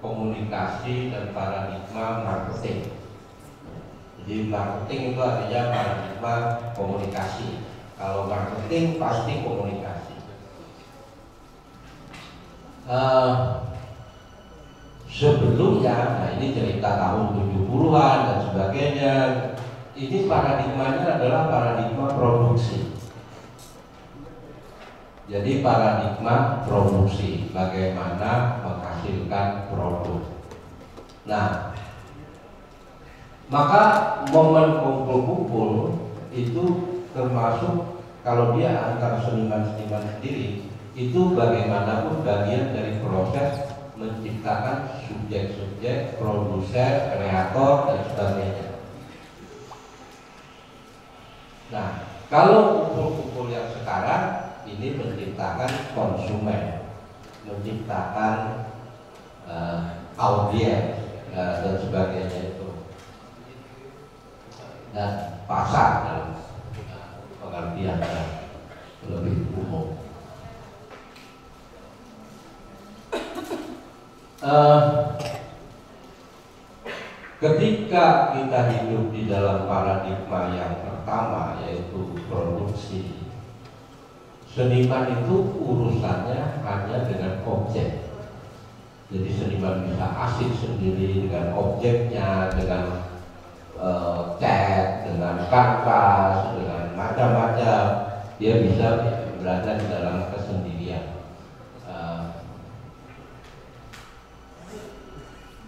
komunikasi dan paradigma marketing. Jadi marketing itu artinya paradigma komunikasi. Kalau marketing pasti komunikasi. Sebelumnya, nah ini cerita tahun 70-an dan sebagainya. Ini paradigmanya adalah paradigma produksi. Jadi paradigma produksi, bagaimana menghasilkan produk. Nah, maka momen kumpul-kumpul itu termasuk kalau dia antar seniman-seniman sendiri, itu bagaimanapun bagian dari proses menciptakan subjek-subjek, produser, kreator dan sebagainya. Nah, kalau kumpul-kumpul yang sekarang ini menciptakan konsumen, menciptakan audiens dan sebagainya itu, dan pasar dalam pengertian yang lebih umum. Ketika kita hidup di dalam paradigma yang pertama, yaitu produksi, seniman itu urusannya hanya dengan objek. Jadi seniman bisa asik sendiri dengan objeknya, dengan cat, dengan kanvas, dengan macam-macam. Dia bisa berada di dalam kesendirian.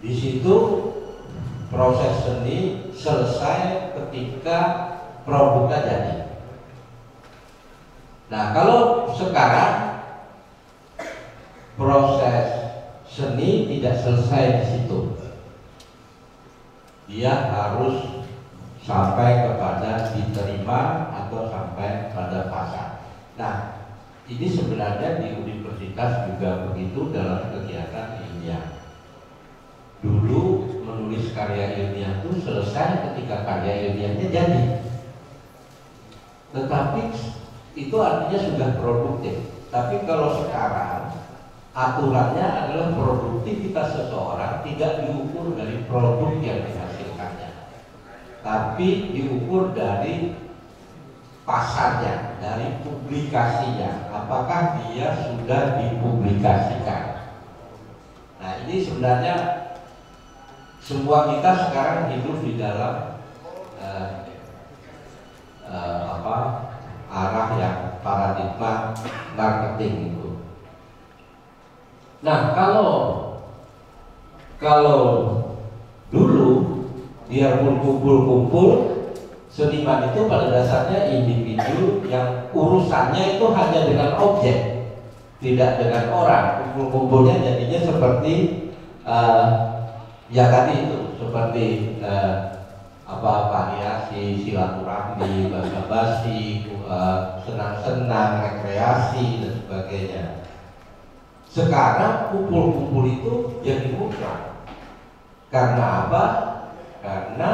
Di situ proses seni selesai ketika produknya jadi. Nah, kalau sekarang proses seni tidak selesai di situ. Dia harus sampai kepada diterima atau sampai pada pasar. Nah, ini sebenarnya di universitas juga begitu dalam kegiatan ilmiah. Dulu menulis karya ilmiah itu selesai ketika karya ilmiahnya jadi. Tetapi itu artinya sudah produktif. Tapi kalau sekarang aturannya adalah produktivitas seseorang tidak diukur dari produk yang dihasilkannya, tapi diukur dari pasarnya, dari publikasinya. Apakah dia sudah dipublikasikan? Nah, ini sebenarnya semua kita sekarang hidup di dalam arah yang paradigma marketing itu. Nah, kalau dulu biarpun kumpul-kumpul, seniman itu pada dasarnya individu yang urusannya itu hanya dengan objek, tidak dengan orang. Kumpul-kumpulnya jadinya seperti ya tadi itu, seperti variasi, silaturahmi, basa-basi, senang-senang, rekreasi dan sebagainya. Sekarang kumpul-kumpul itu jadi mutlak. Karena apa? Karena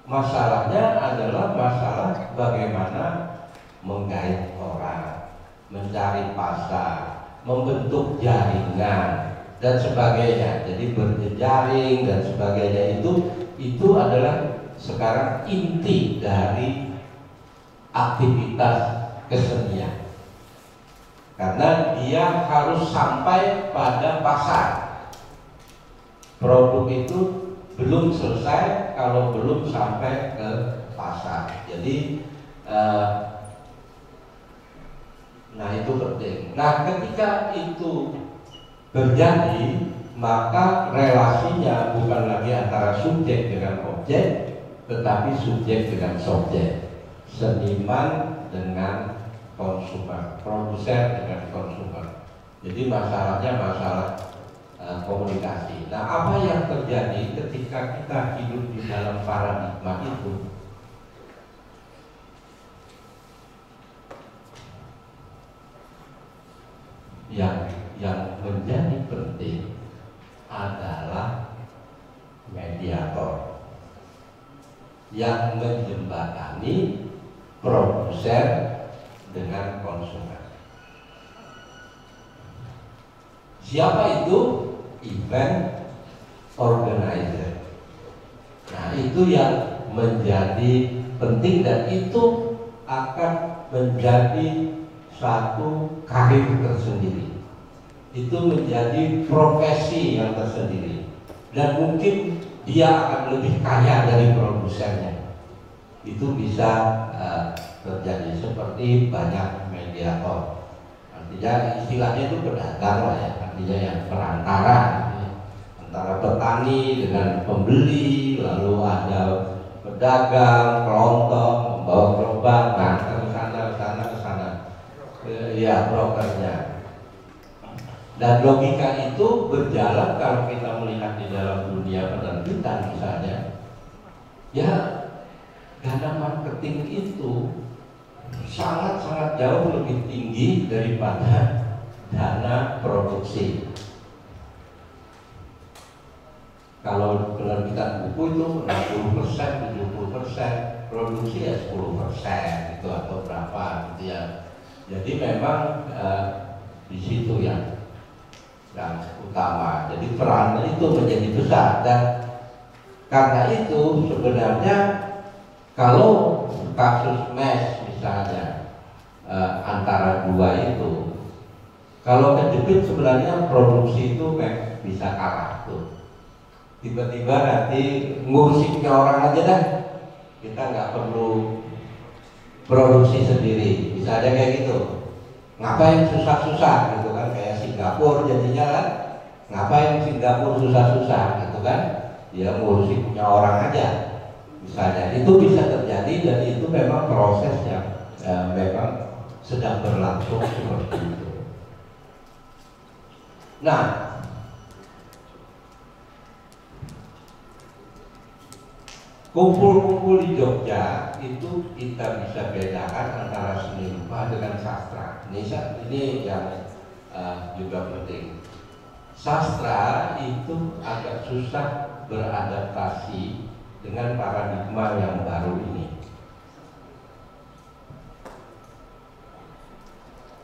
masalahnya adalah masalah bagaimana menggait orang, mencari pasar, membentuk jaringan dan sebagainya. Jadi berjejaring dan sebagainya itu adalah sekarang inti dari aktivitas kesenian. Karena dia harus sampai pada pasar. Produk itu belum selesai kalau belum sampai ke pasar. Jadi nah itu penting. Nah, ketika itu terjadi, maka relasinya bukan lagi antara subjek dengan objek, tetapi subjek dengan subjek, seniman dengan konsumen, produser dengan konsumen. Jadi masalahnya masalah komunikasi. Nah, apa yang terjadi ketika kita hidup di dalam paradigma itu? Yang menjadi penting adalah mediator yang menjembatani produsen dengan konsumen. Siapa itu? Event organizer. Nah, itu yang menjadi penting dan itu akan menjadi satu karir tersendiri. Itu menjadi profesi yang tersendiri dan mungkin dia akan lebih kaya dari produsennya. Itu bisa terjadi seperti banyak mediator. Artinya istilahnya itu pedagang lah ya, artinya yang perantara antara petani dengan pembeli, lalu ada pedagang, kelontong, membawa gerobak, ke sana, ya brokernya. Dan logika itu berjalan kalau kita melihat di dalam dunia penerbitan misalnya, ya dana marketing itu sangat-sangat jauh lebih tinggi daripada dana produksi. Kalau penerbitan buku itu 60%, 70%, produksi ya 10% itu atau berapa gitu ya. Jadi memang di situ yang utama. Jadi perannya itu menjadi besar dan karena itu sebenarnya kalau kasus mes misalnya antara dua itu, kalau kejepit sebenarnya produksi itu bisa kalah tuh. Tiba-tiba nanti ngurusinnya orang aja dah, kita nggak perlu produksi sendiri, bisa aja kayak gitu. Ngapain susah-susah gitu kan, kayak Singapura jadinya kan, ngapain Singapura susah-susah gitu kan, dia ngurusin punya orang aja misalnya. Itu bisa terjadi dan itu memang proses yang memang sedang berlangsung seperti itu. Nah, kumpul-kumpul di Jogja itu kita bisa bedakan antara seni rupa dengan sastra. Ini yang juga penting. Sastra itu agak susah beradaptasi dengan paradigma yang baru ini.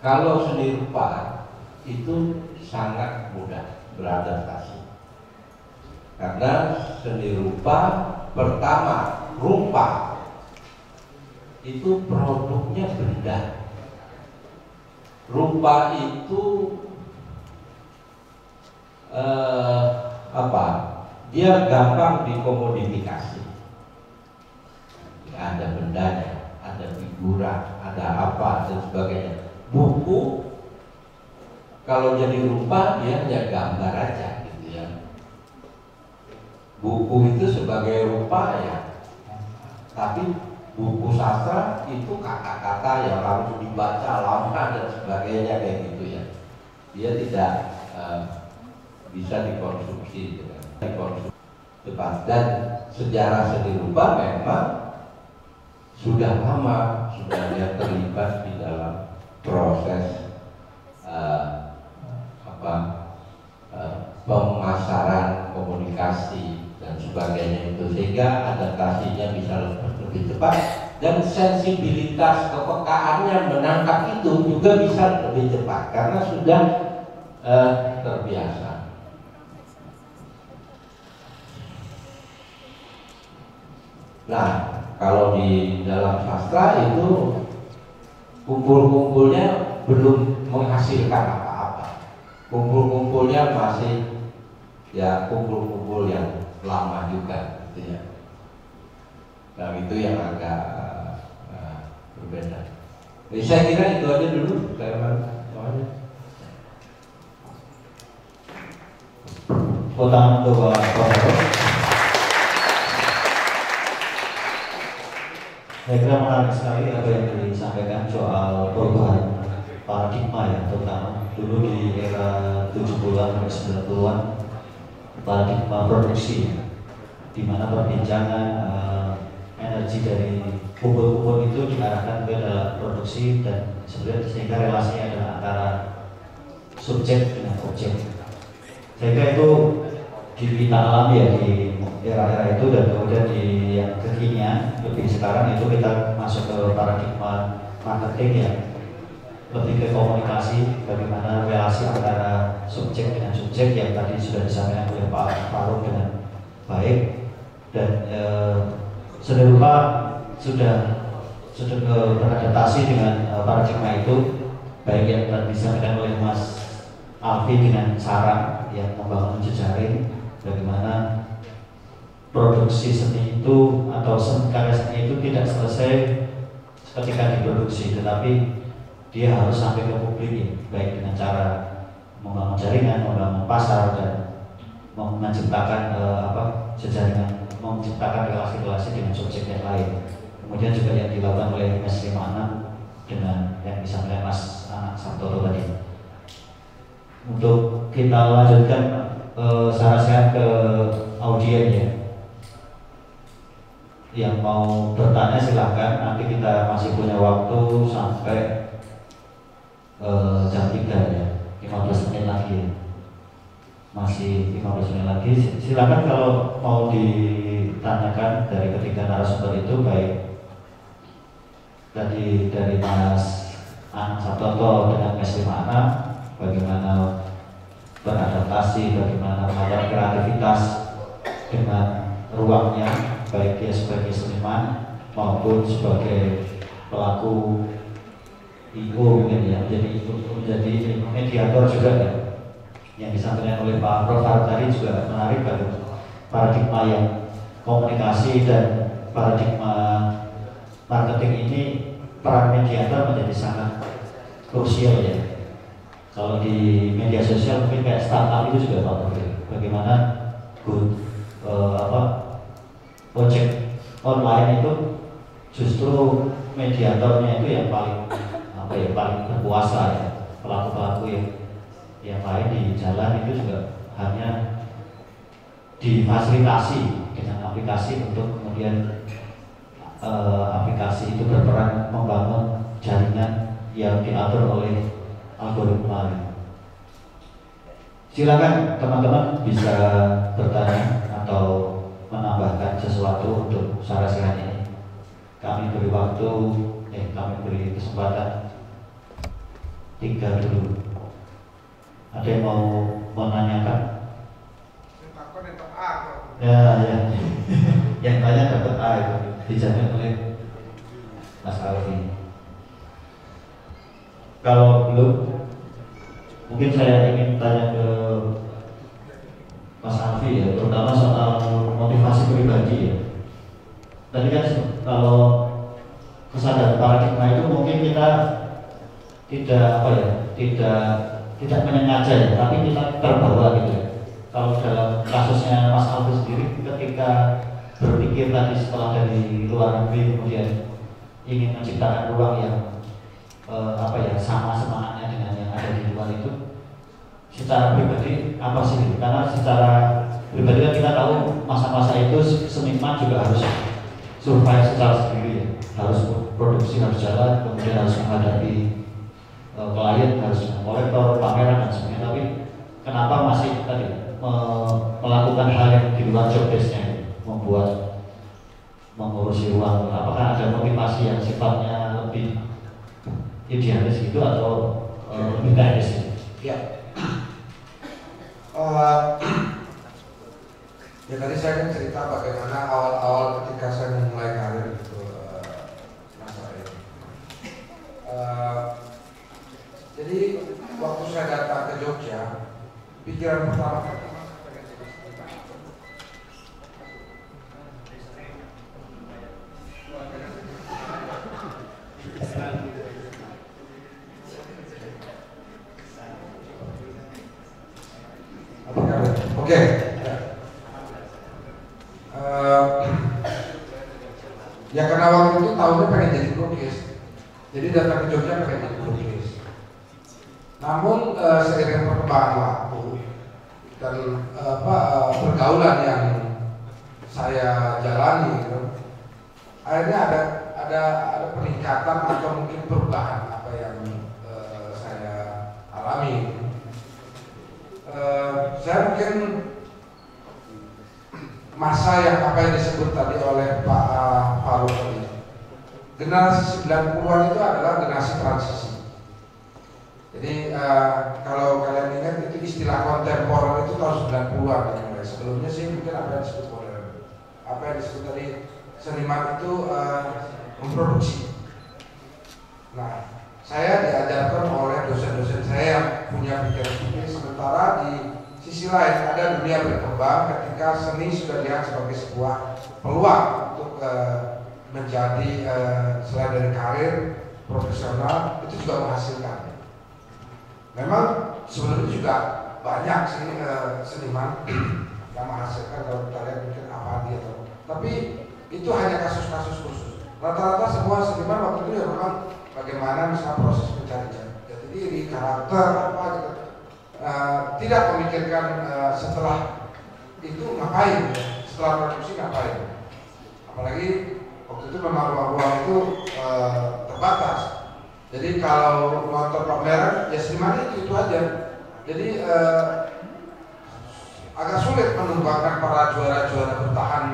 Kalau seni rupa itu sangat mudah beradaptasi karena seni rupa pertama, rupa itu produknya benda. Rupa itu dia gampang dikomodifikasi. Ada bendanya, ada figura, ada apa dan sebagainya. Buku kalau jadi rupa dia hanya gambar aja gitu ya. Buku itu sebagai rupa ya, tapi buku sastra itu kata-kata yang harus dibaca lama dan sebagainya kayak gitu ya. Dia tidak bisa dikonsumsi dengan tepat. Dan sejarah seni rupa memang sudah lama sudah dia terlibat di dalam proses pemasaran, komunikasi dan sebagainya itu, sehingga adaptasinya bisa lebih cepat dan sensibilitas kepekaannya menangkap itu juga bisa lebih cepat karena sudah terbiasa. Nah, kalau di dalam sastra itu kumpul-kumpulnya belum menghasilkan apa-apa. Kumpul-kumpulnya masih ya kumpul-kumpul yang lama juga gitu ya. Nah, itu yang agak berbeda. Jadi saya kira itu aja dulu. Tangan untuk Bapak. Saya kira menarik sekali apa yang disampaikan soal perubahan paradigma ya, terutama dulu di era 70-an sampai 90-an paradigma produksi, di mana perbincangan energi dari kumpul-kumpul itu diarahkan ke dalam produksi dan sebenarnya sehingga relasinya adalah antara subjek dengan objek. Sehingga itu kita alami ya di era-era itu, dan kemudian di yang kekinian lebih sekarang itu kita masuk ke paradigma marketing yang lebih ke komunikasi, bagaimana relasi antara subjek dengan subjek yang tadi sudah disampaikan oleh Pak Farouk dengan baik, dan serupa sudah beradaptasi dengan paradigma itu, baik yang tadi disampaikan oleh Mas Alfi dengan saran yang membangun jejaring, bagaimana produksi seni itu atau karya seni itu tidak selesai ketika diproduksi, tetapi dia harus sampai ke publik ya, baik dengan cara membangun jaringan, membangun pasar, dan menciptakan jejaringan, menciptakan relasi-relasi dengan subjek yang lain. Kemudian juga yang dilakukan oleh Mas 56 dengan yang disampaikan Mas Anak Sabtono tadi. Untuk kita lanjutkan saran-saran ke audien ya, yang mau bertanya silahkan. Nanti kita masih punya waktu sampai jam 3 ya, 15 menit lagi ya. Masih 15 menit lagi. Silakan kalau mau ditanyakan dari ketiga narasumber itu, baik tadi dari Mas Anak Sabtono dengan Mas 56, bagaimana beradaptasi, bagaimana melakukan kreativitas dengan ruangnya, baik dia sebagai seniman maupun sebagai pelaku IO mungkin ya, menjadi mediator juga ya. Yang disampaikan oleh Pak Prof tadi juga menarik, bagi paradigma yang komunikasi dan paradigma marketing ini, peran mediator menjadi sangat krusial ya. Kalau di media sosial mungkin kayak startup itu juga Pak Prof, bagaimana project online itu justru mediatornya itu yang paling paling berkuasa ya. Pelaku-pelaku yang lain di jalan itu juga hanya difasilitasi dengan aplikasi untuk kemudian aplikasi itu berperan membangun jaringan yang diatur oleh algoritma. Silakan teman-teman bisa bertanya atau menambahkan sesuatu untuk saran-saran ini. Kami beri waktu, kami beri kesempatan 3 dulu. Ada yang mau menanyakan? Ya. Yang tanya dapat A itu dijamin oleh Mas Alfi. Kalau belum, mungkin saya ingin tanya ke Mas Alfi ya, terutama soal motivasi pribadi ya. Tadi kan kalau kesadaran paradigma itu mungkin kita tidak menyengaja ya, tapi kita terbawa gitu ya. Kalau dalam kasusnya Mas Alfi sendiri, ketika berpikir tadi setelah dari luar negeri kemudian ingin menciptakan ruang yang sama semangatnya dengan yang ada di luar itu, secara pribadi apa sih gitu? Karena secara pribadi kan kita tahu masa-masa itu seniman juga harus survive secara sendiri ya, harus produksi, harus jalan, kemudian harus menghadapi klien, harus kolektor, pameran dan sebagainya. Tapi kenapa masih tadi melakukan hal yang di luar job desk-nya, mengurusi ruang? Apakah ada motivasi yang sifatnya lebih idealis gitu atau lebih teknis? Ya. Ya tadi saya kan cerita bagaimana awal-awal ketika saya memulai karir gitu, Mas Arief. Jadi waktu saya datang ke Jogja, pikiran pertama Oke. Ya karena waktu itu tahunnya pengen jadi pelukis, jadi datang ke Jogja pengen jadi pelukis. Namun seiring perkembangan waktu dan pergaulan yang saya jalani, gitu, akhirnya ada peningkatan atau mungkin perubahan apa yang saya alami. Saya mungkin masa yang apa yang disebut tadi oleh Pak Faruk tadi, generasi 90-an itu adalah generasi transisi. Jadi kalau kalian ingat itu istilah kontemporer itu tahun 90-an ya. Sebelumnya sih mungkin apa yang disebut modern, apa yang disebut tadi seniman itu memproduksi. Nah, saya diajarkan oleh dosen-dosen saya yang punya pikiran seperti ini, sementara di sisi lain ada dunia berkembang ketika seni sudah dilihat sebagai sebuah peluang untuk menjadi selain dari karir profesional itu juga menghasilkan. Memang sebelumnya juga banyak sih seniman yang menghasilkan, kalau kita lihat mungkin apa dia tahu. Tapi itu hanya kasus-kasus khusus. Rata-rata semua seniman waktu itu ya memang bagaimana misalnya proses mencari jati diri, karakter apa gitu. Tidak memikirkan setelah itu ngapain, setelah produksi ngapain. Apalagi waktu itu memang ruang-ruang itu terbatas. Jadi kalau nonton pameran ya seniman itu aja. Jadi agak sulit menumbangkan para juara-juara bertahan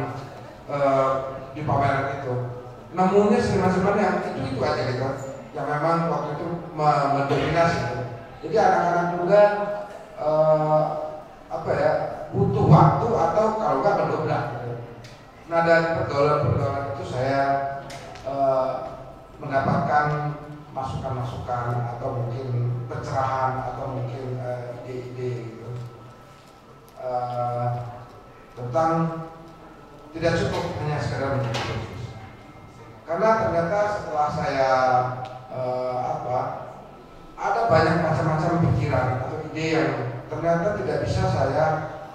di pameran itu. Nemunya seniman-seniman yang itu aja gitu, yang memang waktu itu mendominasi. Jadi anak-anak muda butuh waktu atau kalau nggak mendobrak. Nah, dari pergaulan-pergaulan itu saya mendapatkan masukan-masukan atau mungkin pencerahan atau mungkin ide-ide gitu, tentang tidak cukup hanya sekedar menjadi pelukis. Karena ternyata setelah saya ada banyak macam-macam pikiran atau ide yang ternyata tidak bisa saya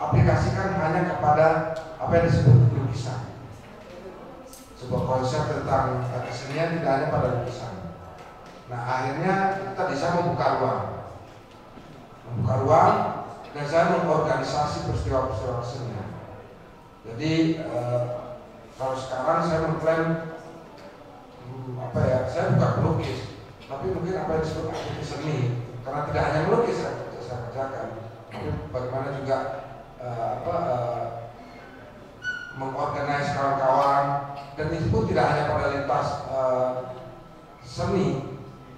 aplikasikan hanya kepada apa yang disebut lukisan. Sebuah konsep tentang kesenian tidak hanya pada lukisan. Nah, akhirnya kita bisa membuka ruang dan saya mengorganisasi peristiwa-peristiwa kesenian. Jadi kalau sekarang saya mengklaim saya bukan pelukis, tapi mungkin apa yang disebut aktivis seni, karena tidak hanya melukis yang saya kerjakan, tapi bagaimana juga mengorganisasi kawan-kawan, dan itu pun tidak hanya pada lintas seni,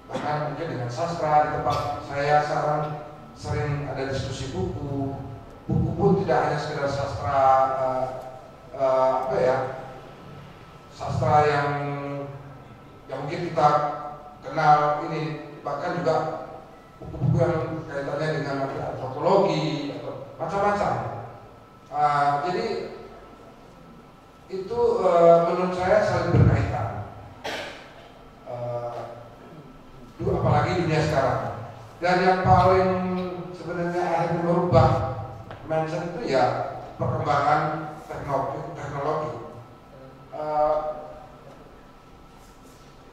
bahkan mungkin dengan sastra. Di tempat saya sekarang sering ada diskusi buku pun tidak hanya sekedar sastra sastra yang mungkin kita kenal ini, bahkan juga buku-buku yang kaitannya dengan antropologi atau macam-macam. Jadi itu menurut saya saling berkaitan, apalagi dunia sekarang. Dan yang paling sebenarnya akhirnya merubah mindset itu ya perkembangan teknologi.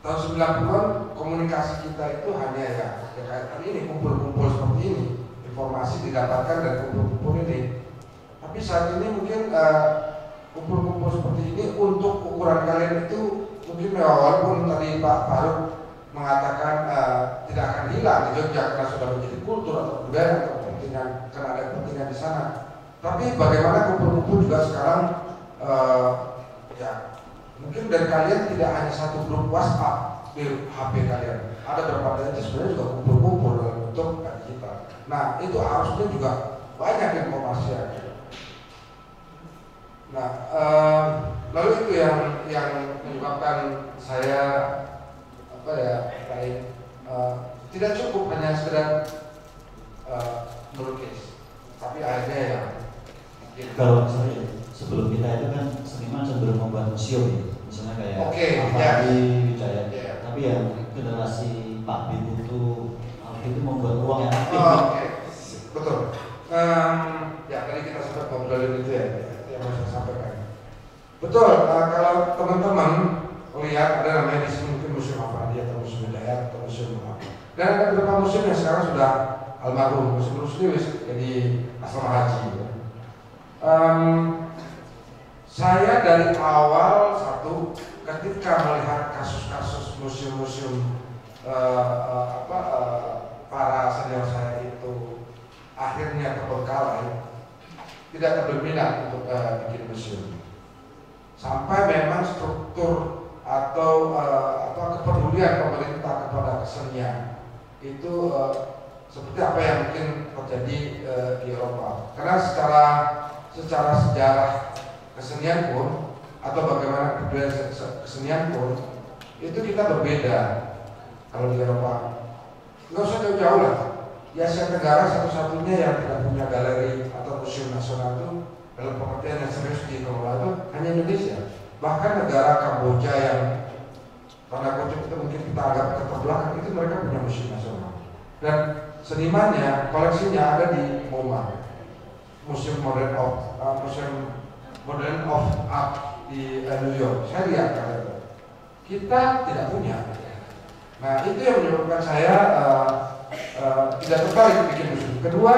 Tahun 90-an komunikasi kita itu hanya ya kayak ini, kumpul-kumpul seperti ini, informasi didapatkan dari kumpul-kumpul ini. Tapi saat ini mungkin kumpul-kumpul seperti ini untuk ukuran kalian itu mungkin walaupun tadi Pak Faruk mengatakan tidak akan hilang di Jogja karena sudah menjadi kultur atau budaya atau kepentingan, karena ada kepentingan di sana. Tapi bagaimana kumpul-kumpul juga sekarang mungkin dari kalian tidak hanya satu grup WhatsApp di HP kalian, ada beberapa dari itu sebenarnya juga kumpul-kumpul dalam bentuk digital. Nah, itu harusnya juga banyak informasi ya. Nah, lalu itu yang menyebabkan saya tidak cukup hanya sekedar melukis, tapi akhirnya ya. Kalau sebelum kita itu kan seniman cenderung membuat museum ya, misalnya kayak Afandi, Wijaya. Tapi yang generasi Pak Bibu itu membuat ruang yang aktif. Betul. Tadi kita sempat ngobrolin itu ya, yang mau saya sampaikan. Betul. Kalau teman-teman lihat ada namanya di sini mungkin Museum Afandi atau Museum Wijaya atau Museum apa. Dan ada beberapa museum yang sekarang sudah almarhum Museum Rusli jadi asrama haji. Saya dari awal ketika melihat kasus-kasus museum-museum para senior saya itu akhirnya terbengkalai, tidak berminat untuk bikin museum. Sampai memang struktur atau kepedulian pemerintah kepada kesenian itu seperti apa yang mungkin terjadi di Eropa. Karena secara sejarah kesenian pun atau bagaimana budaya kesenian pun itu kita berbeda. Kalau di Eropa nggak usah jauh-jauh lah, di Asia Tenggara satu-satunya yang tidak punya galeri atau museum nasional itu dalam pengertian yang serius dikelola itu hanya Indonesia. Bahkan negara Kamboja yang tanda kutip itu mungkin kita anggap keterbelakang, itu mereka punya museum nasional. Dan senimannya, koleksinya ada di MoMA, Museum Modern of Art di New York. Saya lihat kita tidak punya. Nah itu yang menyebabkan saya tidak tertarik bikin museum. Kedua,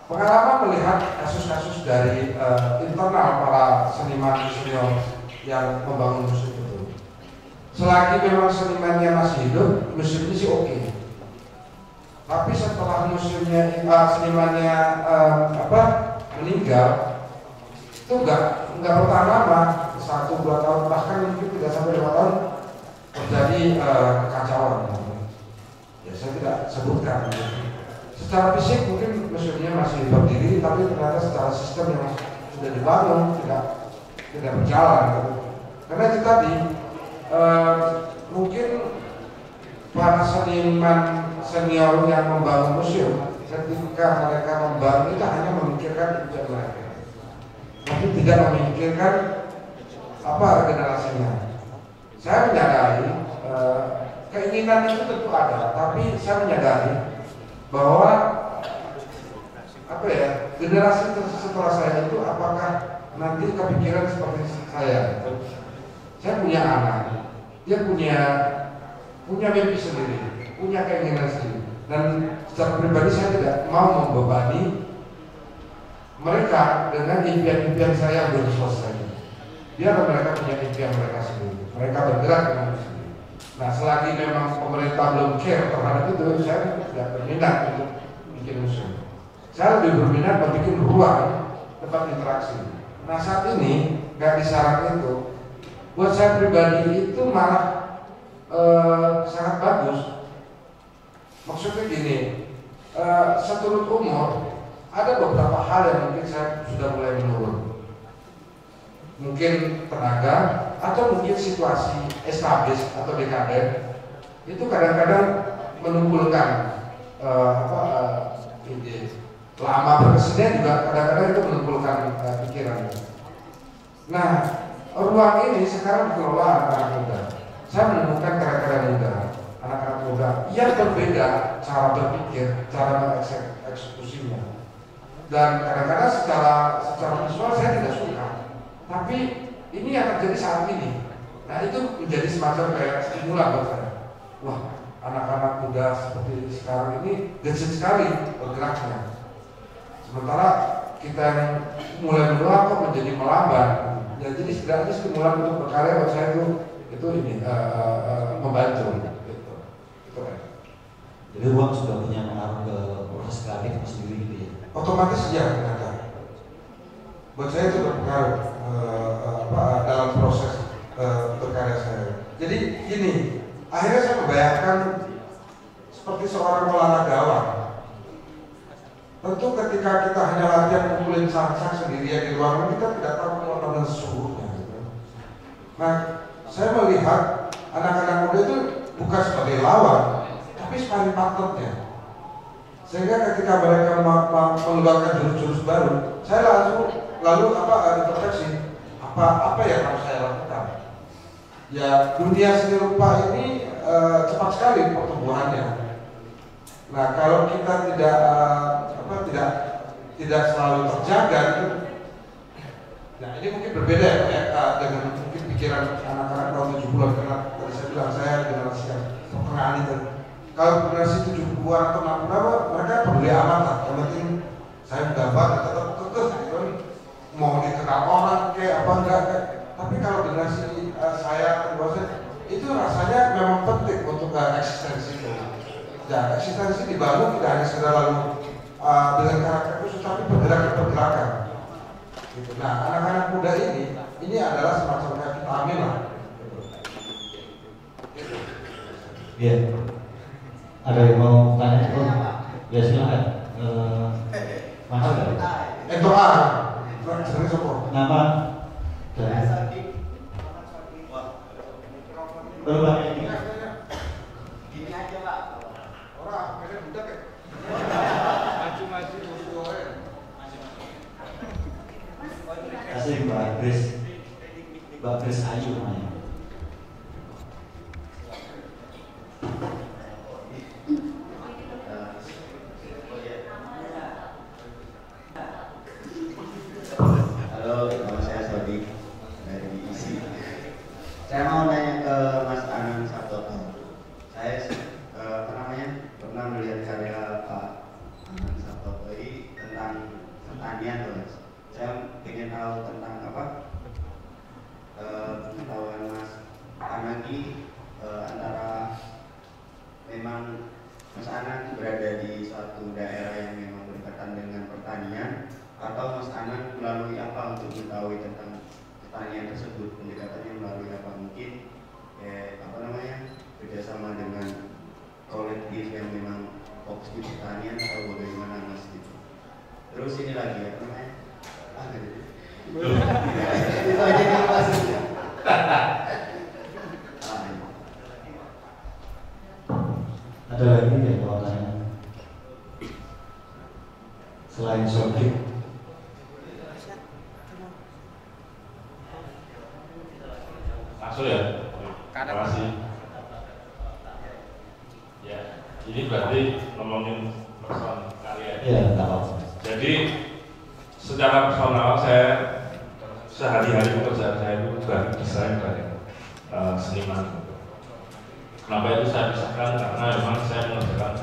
pengalaman melihat kasus-kasus dari internal para seniman senior yang membangun museum itu. Selagi memang senimannya masih hidup, museum ini sih oke. Tapi setelah museumnya senimannya meninggal, itu nggak bertahan lama, 1-2 tahun, bahkan mungkin tidak sampai 5 tahun terjadi kekacauan. Ya saya tidak sebutkan. Secara fisik mungkin museumnya masih berdiri, tapi ternyata secara sistem yang sudah dibangun tidak berjalan. Karena itu tadi mungkin para seniman senior yang membangun museum, ketika mereka membangun itu hanya memikirkan impian mereka, tapi tidak memikirkan apa generasinya. Saya menyadari keinginan itu tentu ada, tapi saya menyadari bahwa generasi setelah saya itu apakah nanti kepikiran seperti saya. Saya punya anak, dia punya mimpi sendiri, punya keinginan sendiri, dan secara pribadi saya tidak mau membebani mereka dengan impian-impian saya yang belum selesai. Biarlah mereka punya impian mereka sendiri, mereka bergerak dengan sendiri. Nah selagi memang pemerintah belum care terhadap itu, saya tidak berminat untuk bikin museum. Saya lebih berminat membuat ruang tempat interaksi. Nah saat ini nggak disyarat itu, buat saya pribadi itu malah sangat bagus. Maksudnya gini, seturut umur ada beberapa hal yang mungkin saya sudah mulai menurun. Mungkin tenaga atau mungkin situasi establis atau dekaden itu kadang-kadang menunggulkan ide. Lama berkesenian juga kadang-kadang itu menunggulkan pikiran. Nah, ruang ini sekarang dikelola anak-anak muda. Saya menemukan karya-karya muda, anak-anak muda yang berbeda cara berpikir, cara mengeksekusinya. Dan kadang-kadang secara visual saya tidak suka. Tapi ini yang terjadi saat ini. Nah itu menjadi semacam kayak stimulan buat saya. Wah, anak-anak muda seperti sekarang ini gesit sekali bergeraknya. Sementara kita yang mulai menua kok menjadi melambat. Ya, jadi setidaknya stimulan untuk berkarya buat saya itu ini membantu. Gitu. Jadi ruang sudah punya pengaruh ke proses kreatif sendiri gitu ya? Otomatis ya ternyata. Buat saya itu berpengaruh dalam proses berkarya saya. Jadi gini, akhirnya saya membayangkan seperti seorang olahragawan. Tentu ketika kita hanya latihan pukulin sang-sang sendirian di ruangan, kita tidak tahu pengorbanan sesungguhnya. Gitu. Nah, saya melihat anak-anak muda itu bukan sebagai lawan, tapi sparring partnernya. Sehingga ketika mereka mengeluarkan jurus-jurus baru, saya lalu introspeksi apa yang harus saya lakukan. Ya, dunia seni rupa ini cepat sekali pertumbuhannya. Nah, kalau kita tidak selalu terjaga, nah ini mungkin berbeda ya dengan mungkin pikiran anak-anak tahun 70-an, karena tadi saya bilang saya generasi yang pertengahan itu. kalau generasi 70-an atau 60-an mereka peduli amat lah. Yang penting saya gambar tetap gitu, mau dikenal orang kayak apa enggak. Tapi kalau generasi saya itu rasanya memang penting untuk eksistensi itu. Ya, eksistensi dibangun tidak hanya sekedar lalu dengan karakter khusus, tapi pergerakan. Gitu. Nah, anak-anak muda ini adalah semacam kayak vitamin lah. Iya. Ada yang mau tanya? Ya silakan. Mahal nggak? Itu sering support. Nama dari berbagai ini. Gini aja Pak. Orang mereka budak ya. Maju-maju dulu ya. Asli Mbak Grace Ayu namanya. Halo, nama saya Sodi dari ISI. Saya mau nanya ke Mas Anang Sabtono. Saya pernah melihat karya Pak Anang Sabtono ini tentang pertanian, Mas. Saya ingin tahu tentang pengetahuan Mas Anang ini antara memang Mas Anang berada di suatu daerah yang memang berkaitan dengan pertanian, atau Mas Anang melalui apa untuk mengetahui tentang pertanian tersebut, pendekatannya melalui apa, mungkin kerjasama dengan kolektif yang memang fokus di pertanian atau bagaimana Mas gitu. Terus ini lagi itu aja nih maksudnya. Ada lagi yang mau tanya? Selain Sodik. Masuk ya? Terima kasih. Ya, ini berarti ngomongin persoalan karya. Iya, tahu. Jadi secara personal saya sehari-hari pekerjaan saya itu grafik desain dan seniman. Kenapa itu saya pisahkan? Karena memang saya mengerjakan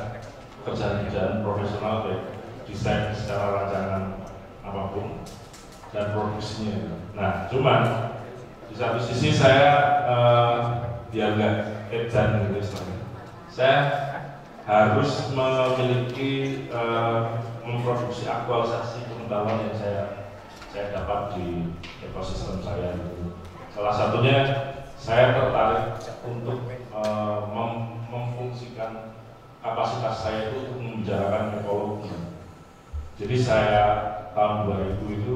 pekerjaan profesional baik desain secara rancangan apapun dan produksinya. Nah, cuman di satu sisi saya biar nggak edan gitu istilahnya, saya harus memiliki memproduksi aktualisasi pengetahuan yang saya dapat di ekosistem saya. Salah satunya saya tertarik untuk memfungsikan kapasitas saya itu untuk membicarakan ekologi. Jadi saya tahun 2000 itu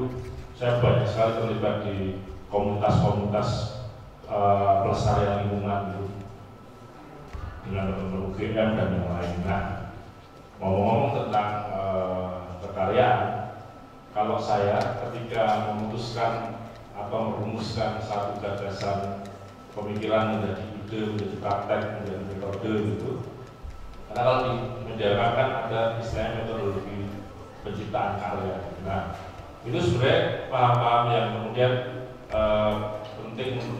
saya banyak sekali terlibat di komunitas-komunitas pelestarian lingkungan gitu dengan teman-teman UGM dan yang lain. Nah, ngomong-ngomong tentang kekaryaan, kalau saya ketika memutuskan atau merumuskan satu gagasan pemikiran menjadi ide, menjadi praktek, menjadi metode gitu. Karena kalau di media kan ada istilahnya metodologi penciptaan karya. Nah, itu sebenarnya paham-paham yang kemudian penting untuk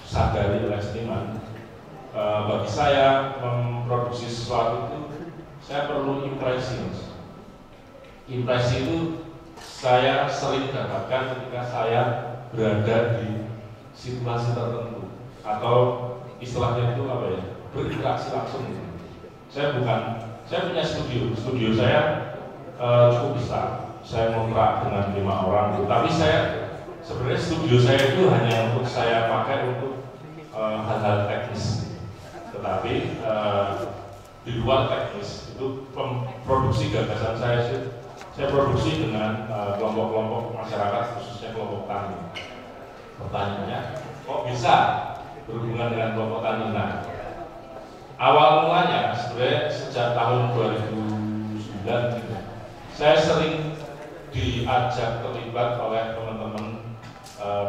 disadari oleh seniman. Bagi saya memproduksi sesuatu itu saya perlu impresi. Impresi itu saya sering dapatkan ketika saya berada di situasi tertentu atau istilahnya itu apa ya, berinteraksi langsung. Saya punya studio saya cukup besar. Saya ngontrak dengan 5 orang, tapi sebenarnya studio saya itu hanya untuk saya pakai untuk hal-hal teknis. Tetapi di luar teknis itu produksi gagasan saya produksi dengan kelompok-kelompok masyarakat, khususnya kelompok tani. Pertanyaannya, kok bisa berhubungan dengan kelompok tani? Nah, awal mulanya sebenarnya sejak tahun 2009 gitu, saya sering diajak terlibat oleh teman-teman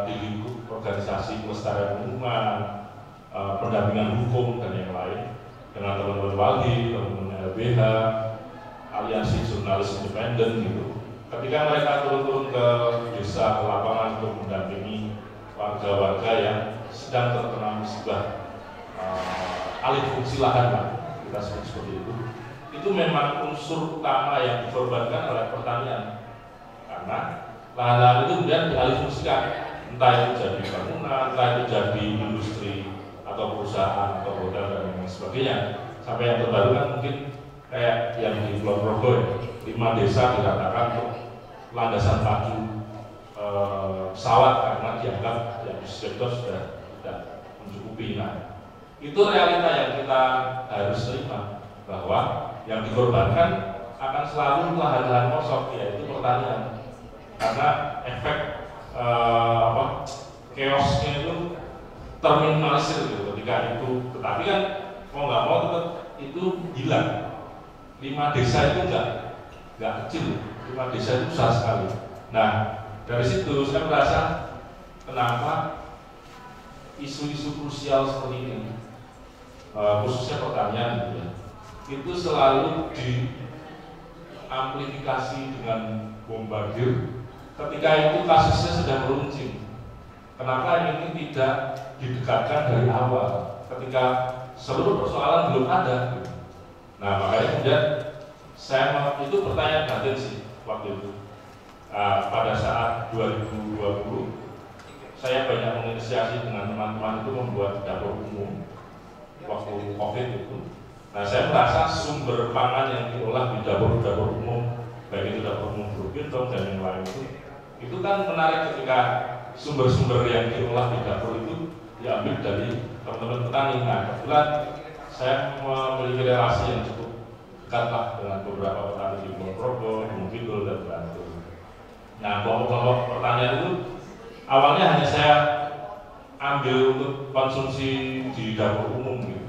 di lingkup organisasi pelestarian lingkungan, pendampingan hukum dan yang lain, dengan teman-teman Walhi, teman-teman LBH, aliansi jurnalis independen gitu. Ketika mereka turun-turun ke desa, ke lapangan untuk mendampingi warga-warga yang sedang terkena musibah alih fungsi lahan lah, kita sebut seperti itu memang unsur utama yang dikorbankan oleh pertanian, karena lahan-lahan itu kemudian dialih fungsikan, entah itu jadi bangunan, entah itu jadi industri atau perusahaan atau hotel dan lain sebagainya. Sampai yang terbaru kan mungkin kayak yang di Kulon Progo ya, 5 desa diratakan untuk landasan pacu pesawat karena dianggap ya sektor sudah tidak mencukupi. Nah, itu realita yang kita harus terima, bahwa yang dikorbankan akan selalu lahan-lahan kosong, yaitu pertanian, karena efek chaosnya itu terminalisir gitu ketika itu. Tetapi kan mau nggak mau tetap itu hilang. 5 desa itu nggak kecil, 5 desa itu besar sekali. Nah, dari situ saya merasa kenapa isu-isu krusial seperti ini, khususnya pertanian gitu ya, itu selalu diamplifikasi dengan bombardir ketika itu kasusnya sudah meruncing. Kenapa ini tidak didekatkan dari awal ketika seluruh persoalan belum ada? Nah, makanya kemudian saya itu pertanyaan batin sih waktu itu. Pada saat 2020 saya banyak menginisiasi dengan teman-teman itu membuat dapur umum waktu COVID itu. Nah, saya merasa sumber pangan yang diolah di dapur-dapur umum, baik itu dapur umum Bukintong dan yang lain itu kan menarik ketika sumber-sumber yang diolah di dapur itu diambil dari teman-teman petani. Nah, kebetulan saya memiliki relasi yang cukup dekat lah dengan beberapa petani di Kulon Progo, di Bukintong dan Bantul. Nah, kelompok-kelompok pertanian itu awalnya hanya saya ambil untuk konsumsi di dapur umum gitu.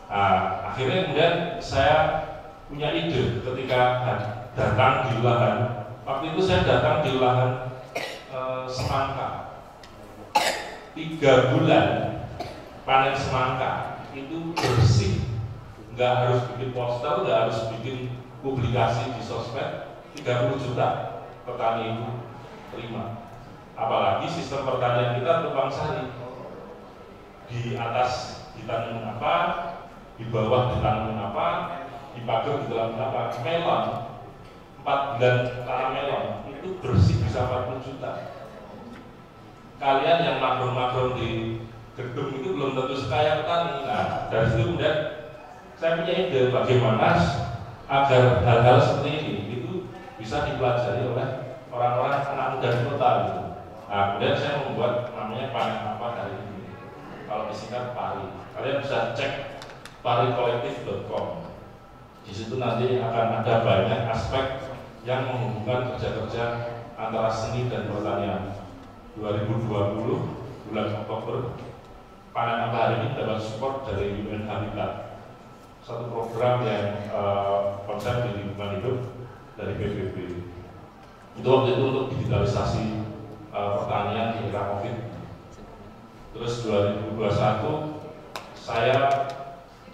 Nah, akhirnya kemudian saya punya ide ketika datang di lahan. Waktu itu saya datang di lahan semangka. 3 bulan panen semangka itu bersih, nggak harus bikin poster, nggak harus bikin publikasi di sosmed. 30 juta petani itu terima. Apalagi sistem pertanian kita tumpang sari, di atas ditanam apa, di bawah ditanam apa, di pagar ditanam apa. Melon 4 bulan tanam melon itu bersih bisa 40 juta. Kalian yang makro-makro di gedung itu belum tentu sekaya petani. Nah, dari situ kemudian saya punya ide bagaimana agar hal-hal seperti ini itu bisa dipelajari oleh orang-orang anak muda di kota gitu. Nah, kemudian saya membuat namanya panen apa hari ini. Kalau disingkat PARI. Kalian bisa cek parikolektif.com. Di situ nanti akan ada banyak aspek yang menghubungkan kerja-kerja antara seni dan pertanian. 2020 bulan Oktober panen apa hari ini dapat support dari UN Habitat, satu program yang konsep di lingkungan hidup dari PBB. Itu waktu itu untuk digitalisasi pertanian di era COVID. Terus 2021 saya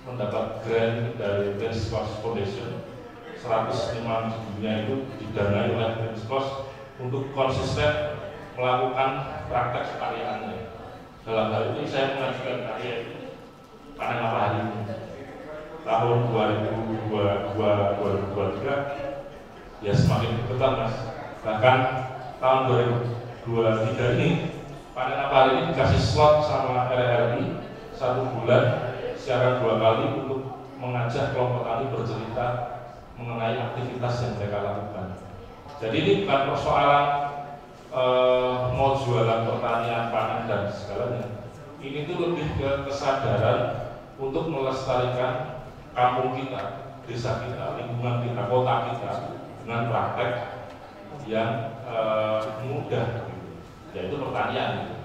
mendapat grant dari Prinskos Foundation 105 juta itu didanai oleh Prinskos untuk konsisten melakukan praktek kekaryaannya. Dalam hal ini saya mengajukan karya itu panen apa hari ini tahun 2023 ya semakin berkembang mas. Bahkan tahun 2023 ini panen apa hari ini dikasih slot sama RRI 1 bulan siaran 2 kali untuk mengajak kelompok tani bercerita mengenai aktivitas yang mereka lakukan. Jadi ini bukan persoalan mau jualan pertanian, panen dan segalanya. Ini tuh lebih ke kesadaran untuk melestarikan kampung kita, desa kita, lingkungan kita, kota kita dengan praktek yang mudah, yaitu pertanian.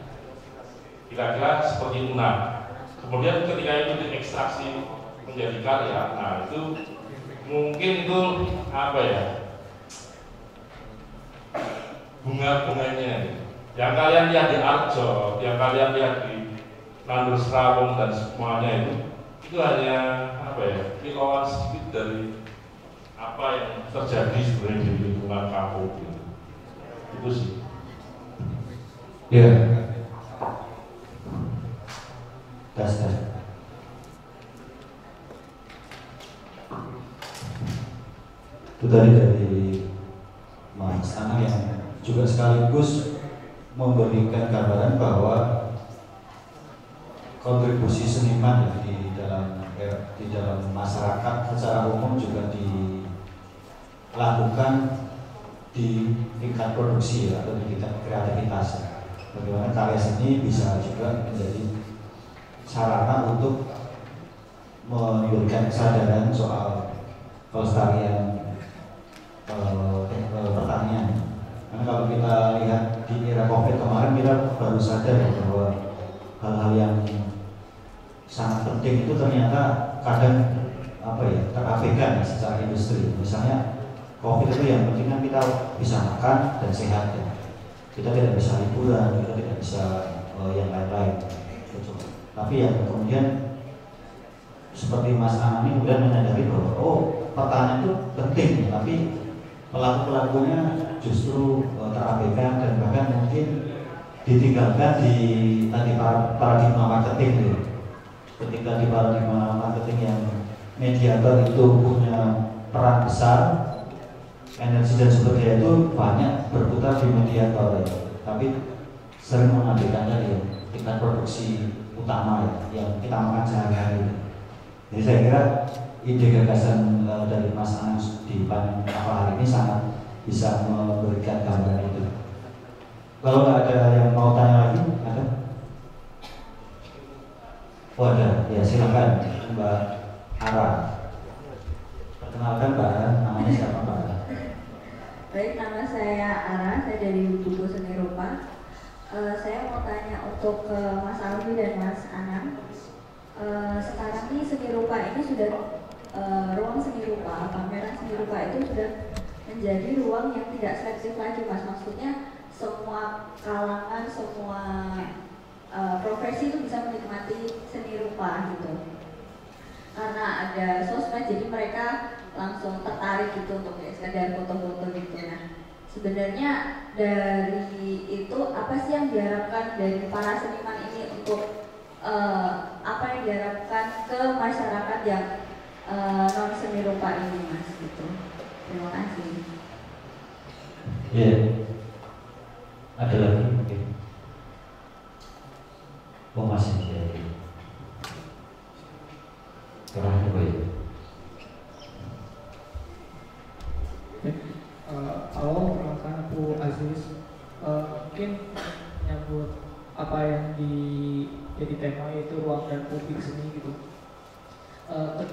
Kira-kira seperti itu. Nah, kemudian ketika itu diekstraksi menjadi karya, nah itu mungkin itu apa ya? Bunga-bunganya yang kalian lihat di Arjo, yang kalian lihat di Nandur Serawung dan semuanya itu hanya apa ya, kilauan sedikit dari apa yang terjadi sebenarnya di lingkungan kampung gitu. Itu sih. Ya. Tes. Itu tadi dari Mas Anang yang juga sekaligus memberikan gambaran bahwa kontribusi seniman di dalam masyarakat secara umum juga dilakukan di tingkat produksi atau di tingkat kreativitas. Bagaimana karya seni bisa juga menjadi sarana untuk memberikan kesadaran soal kelestarian pertanian. Karena kalau kita lihat di era COVID kemarin, kita baru sadar bahwa hal-hal yang sangat penting itu ternyata kadang terabaikan secara industri. Misalnya COVID itu yang penting kan kita bisa makan dan sehat ya. Kita tidak bisa liburan, kita tidak bisa yang lain-lain. Tapi yang kemudian seperti Mas Anang ini kemudian menyadari bahwa pertanian itu penting, tapi pelaku-pelakunya justru terabaikan dan bahkan mungkin ditinggalkan di tadi paradigma marketing itu. Ketika di paradigma marketing yang mediator itu punya peran besar, energi dan sumber daya itu banyak berputar di mediator ya. Tapi sering mengabaikan tadi tingkat produksi utama ya, yang kita makan sehari-hari. Jadi saya kira ide gagasan dari Mas Anang di panen hari ini sangat bisa memberikan gambaran itu. Kalau nggak ada yang mau tanya lagi, ada? Oh ada, ya silakan Mbak Ara. Perkenalkan Mbak Ara, namanya siapa Mbak Ara? Baik, nama saya Ara, saya dari Buku Seni Rupa. Saya mau tanya untuk Mas Alfi dan Mas Anang. Sekarang ini seni rupa ini sudah ruang seni rupa, pameran seni rupa itu sudah menjadi ruang yang tidak selektif lagi, Mas. Maksudnya semua kalangan, semua profesi itu bisa menikmati seni rupa gitu. Karena ada sosmed, jadi mereka langsung tertarik gitu untuk sekedar foto-foto gitu. Nah, sebenarnya dari itu apa sih yang diharapkan dari para seniman ini untuk apa yang diharapkan ke masyarakat yang non seni rupa ini, Mas, gitu. Terima kasih. Ya, ada lagi mungkin. Oh masih ya. Kurang apa ya? Halo, perkenalkan aku Aziz. Mungkin nyambut apa yang jadi tema yaitu ruang dan publik seni gitu.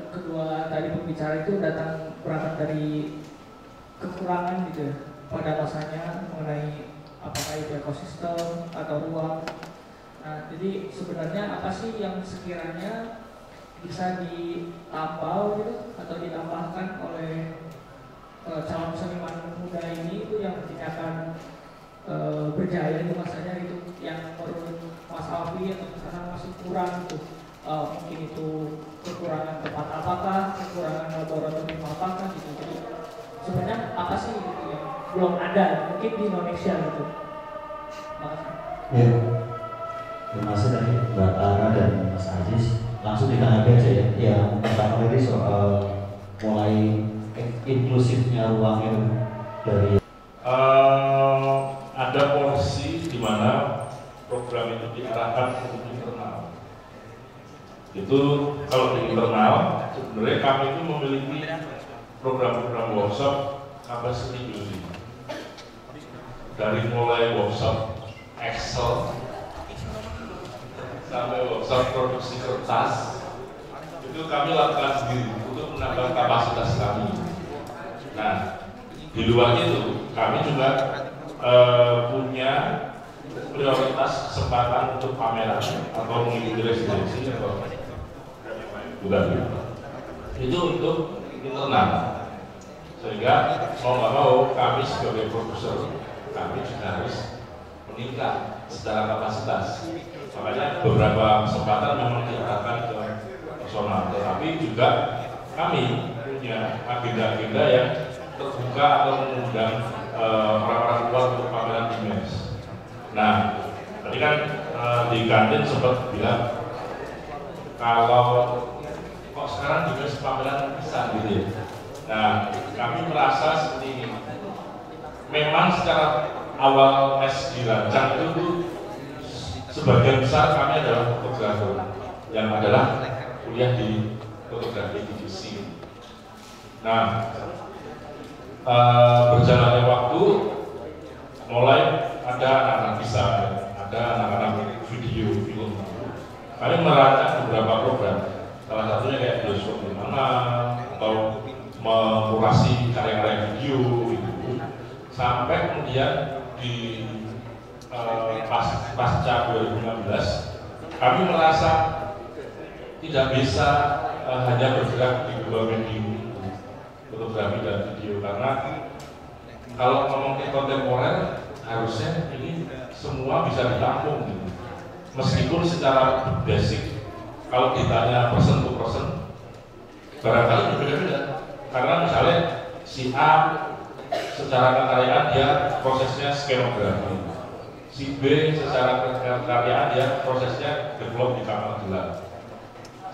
Kedua tadi pembicara itu berangkat dari kekurangan gitu ya pada masanya mengenai apakah itu ekosistem atau ruang. Nah, jadi sebenarnya apa sih yang sekiranya bisa ditambah gitu atau ditambahkan oleh calon seniman muda ini itu yang nantinya akan berjaya itu masanya itu yang menurut Mas Alfi atau misalnya masih kurang itu mungkin itu kekurangan tempat apakah, kekurangan laboratorium apakah gitu. Jadi sebenarnya apa sih gitu yang belum ada mungkin di Indonesia gitu. Makasih. Ya, terima kasih tadi Mbak Tara dan Mas Aziz. Langsung ditanggapi aja ya. Yang pertama tadi soal mulai inklusifnya ruang itu dari ada porsi di mana program itu diarahkan untuk internal. Itu kalau di internal sebenarnya kami itu memiliki program-program workshop capacity building. Dari mulai workshop Excel sampai workshop produksi kertas itu kami lakukan sendiri untuk menambah kapasitas kami. Nah, di luar itu kami juga punya prioritas kesempatan untuk pameran atau mengikuti residensi atau bukan gitu. Itu untuk internal. Sehingga mau nggak mau kami sebagai produser kami juga harus meningkat secara kapasitas. Makanya beberapa kesempatan memang diarahkan ke personal, tetapi juga kami punya agenda-agenda yang terbuka atau mengundang orang-orang luar untuk pameran di MES. Nah, tadi kan di kantin sempat bilang kalau kok sekarang di MES pameran bisa gitu ya. Nah, kami merasa seperti ini. Memang secara awal mes dirancang itu sebagian besar kami adalah fotografer yang adalah kuliah di fotografi divisi. Nah, berjalannya waktu mulai ada anak-anak desain, ada anak-anak video, film. Kami merancang beberapa program, salah satunya kayak bioskop di mana, atau mengkurasi karya-karya video, gitu. Sampai kemudian di pasca 2016, kami merasa tidak bisa hanya bergerak di dua medium, fotografi dan video, karena kalau ngomong kontemporer harusnya ini semua bisa ditampung gitu. Meskipun secara basic kalau ditanya person to person barangkali berbeda-beda, karena misalnya si A secara kekaryaan dia prosesnya skenografi, si B secara kekaryaan dia prosesnya develop di kamar gelap,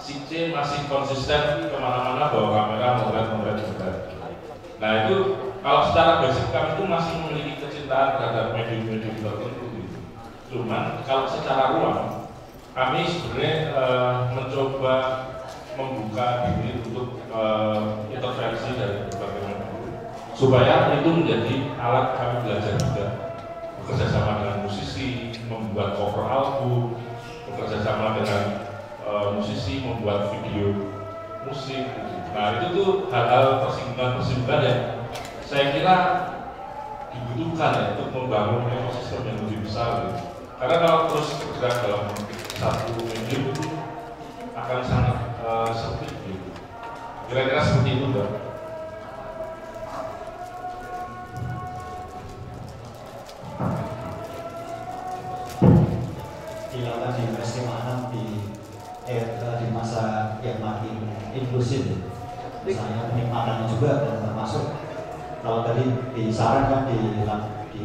si C masih konsisten kemana-mana bawa kamera membuat. Nah itu kalau secara basic kami itu masih memiliki kecintaan terhadap medium-medium tertentu. Cuman kalau secara ruang kami sebenarnya mencoba membuka diri untuk intervensi dari berbagai medium supaya itu menjadi alat kami belajar juga, bekerja sama dengan musisi membuat cover album, bekerja sama dengan musisi membuat video musik. Nah itu tuh hal-hal persinggungan yang saya kira dibutuhkan ya untuk membangun ekosistem yang lebih besar gitu. Karena kalau terus bergerak dalam satu medium itu akan sangat sempit gitu. Kira-kira seperti itu, Mbak. Dilakukan di peristiwa di masa yang makin inklusif, misalnya penikmatannya juga, dan termasuk kalau tadi disarankan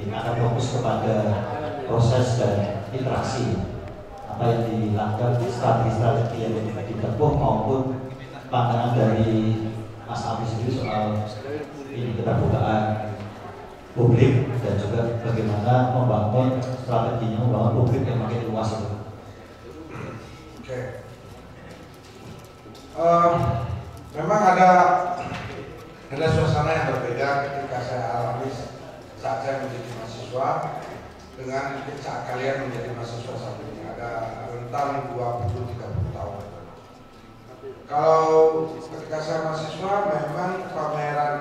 akan fokus kepada proses dan interaksi, apa yang dilakukan strategi yang ditempuh maupun pandangan dari Mas Alfi sendiri soal ini keterbukaan publik dan juga bagaimana membangun strateginya membangun publik yang makin luas itu. Oke. Memang ada suasana yang berbeda ketika saya alami saat saya menjadi mahasiswa dengan saat kalian menjadi mahasiswa saat ini. Ada rentang 20-30 tahun. Kalau ketika saya mahasiswa memang pameran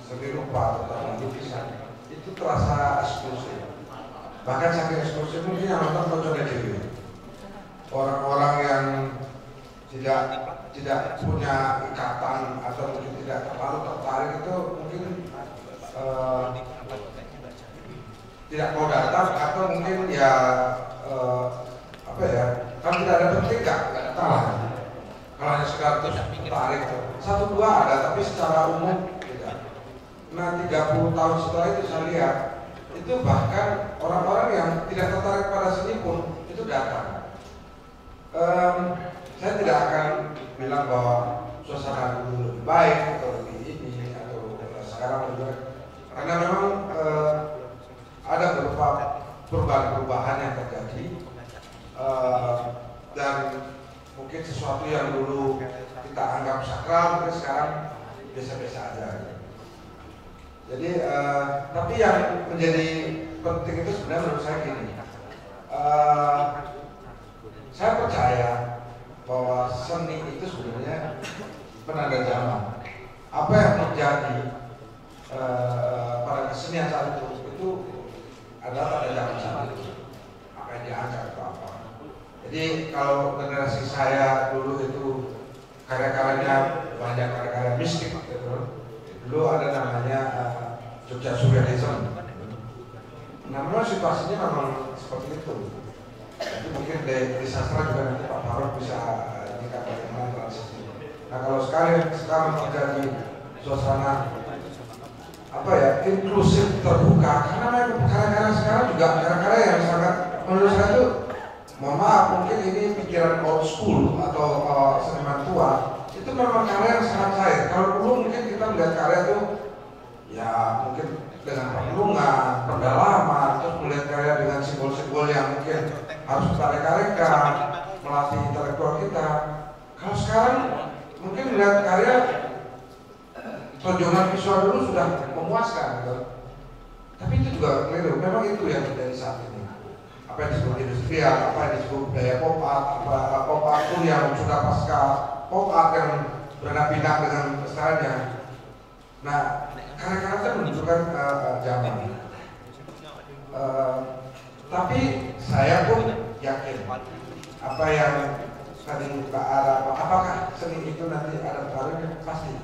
seni rupa atau lukisan itu terasa eksklusif. Bahkan saking eksklusif mungkin yang nonton konconya diri. Orang-orang yang tidak punya ikatan atau mungkin tidak terlalu tertarik itu mungkin tidak mau datang, atau mungkin ya kan tidak ada penting nggak datang lah. Kalau hanya sekedar tertarik, satu dua ada, tapi secara umum tidak. Nah 30 tahun setelah itu saya lihat itu bahkan orang-orang yang tidak tertarik pada seni pun itu datang. Saya tidak akan bilang bahwa suasana dulu lebih baik atau lebih ini atau sekarang lebih baik, karena memang ada beberapa perubahan-perubahan yang terjadi dan mungkin sesuatu yang dulu kita anggap sakral mungkin sekarang biasa-biasa aja. Jadi tapi yang menjadi penting itu sebenarnya menurut saya gini, saya percaya bahwa seni itu sebenarnya penanda zaman. Apa yang terjadi pada kesenian saat itu adalah pada zaman saat itu. Apa yang diangkat atau apa. Jadi kalau generasi saya dulu itu karya-karyanya banyak karya-karya mistik gitu. Dulu ada namanya Jogja Surrealism. Nah memang situasinya memang seperti itu. Jadi mungkin di sastra juga nanti Pak Faruk bisa jika bagaimana transisi. Nah kalau sekarang terjadi suasana inklusif terbuka, karena memang karya-karya sekarang juga karya-karya yang sangat menurut saya itu, mohon maaf mungkin ini pikiran old school atau seniman tua, itu memang karya yang sangat cair. Kalau dulu mungkin kita melihat karya tuh ya mungkin dengan pengelungan, pendalaman, terus melihat karya dengan simbol-simbol yang mungkin harus kita reka-reka, melatih intelektual kita. Kalau sekarang mungkin melihat karya tonjonan visual dulu sudah memuaskan gitu. Tapi itu juga keliru, memang itu yang terjadi saat ini. Apa yang disebut industrial, apa yang disebut budaya pop art, pop art itu yang sudah pasca pop art yang beranak-pinak dengan stylenya. Nah, karya-karya itu menunjukkan zaman. Tapi saya pun yakin apa yang tadi Pak Ara, apakah seni itu nanti ada pengaruhnya? Pasti.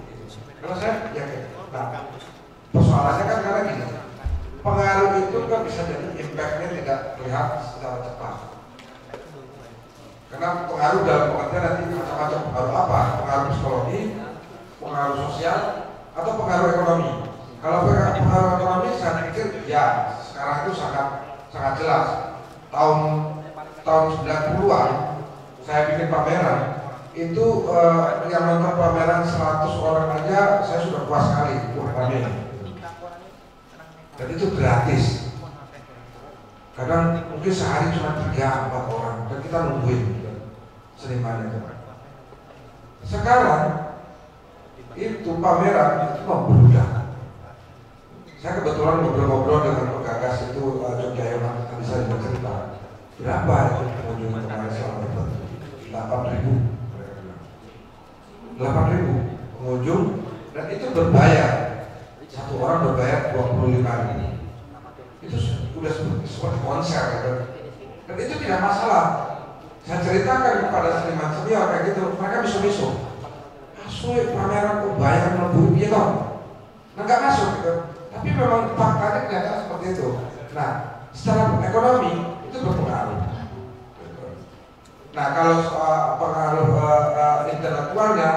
Kalau saya yakin. Nah, persoalannya kan karena gini, pengaruh itu kan bisa jadi impact-nya tidak terlihat secara cepat. Karena pengaruh dalam pengertian nanti macam-macam, pengaruh apa? Pengaruh psikologi, pengaruh sosial, atau pengaruh ekonomi. Kalau pengaruh ekonomi saya pikir ya sekarang itu sangat jelas. Tahun 90-an saya bikin pameran itu yang nonton pameran 100 orang aja saya sudah puas sekali. Dan itu gratis. Kadang mungkin sehari cuma 3-4 orang dan kita nungguin seniman itu. Sekarang itu pameran itu membludak. Saya kebetulan ngobrol-ngobrol dengan penggagas itu Jogja Yohan, tadi saya juga cerita berapa itu pengunjung kemarin selama itu 8.000 pengunjung dan itu berbayar, satu orang berbayar 25.000. Itu sudah seperti konser gitu. Dan itu tidak masalah. Saya ceritakan kepada seniman senior kayak gitu, mereka misu-misu. Sulit pameran kok bayar 60.000 gitu. Nah nggak masuk gitu. Tapi memang faktanya kelihatan seperti itu. Nah, secara ekonomi itu berpengaruh. Nah, kalau soal pengaruh intelektualnya,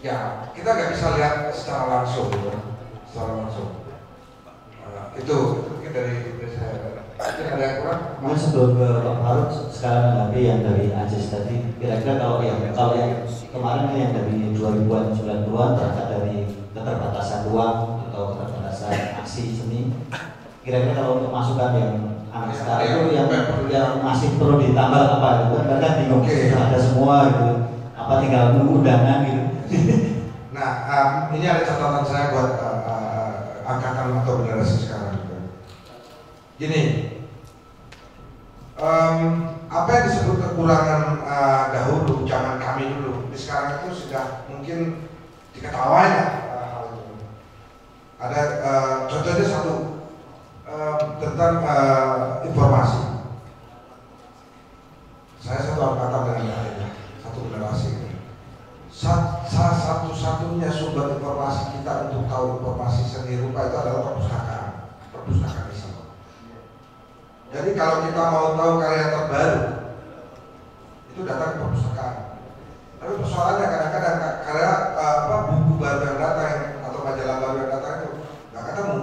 ya kita nggak bisa lihat secara langsung, gitu. Secara langsung. Itu mungkin dari saya. Mungkin ada yang kurang? Mungkin sebelum ke Pak Faruk, sekarang menanggapi yang dari Aziz tadi, kira-kira kalau yang kemarin yang dari 2000-an 90-an terangkat dari keterbatasan ruang atau keterbatasan aksi seni, kira-kira kalau untuk masukan yang anak sekarang itu yang masih perlu ditambah apa gitu kan, karena bingung ada semua gitu, apa tinggal nunggu undangan gitu. Nah, ini ada catatan saya buat angkatan atau generasi sekarang. Gini, apa yang disebut kekurangan dahulu, zaman kami dulu, di sekarang itu sudah mungkin diketahui hal itu. Ada contohnya satu tentang informasi. Saya satu angkatan dengan lainnya, satu generasi. Salah satu-satunya sumber informasi kita untuk tahu informasi seni rupa itu adalah perpustakaan isi. Jadi kalau kita mau tahu karya terbaru, itu datang ke perpustakaan. Tapi persoalannya kadang-kadang karya buku baru yang datang atau majalah baru yang datang itu nggak ketemu.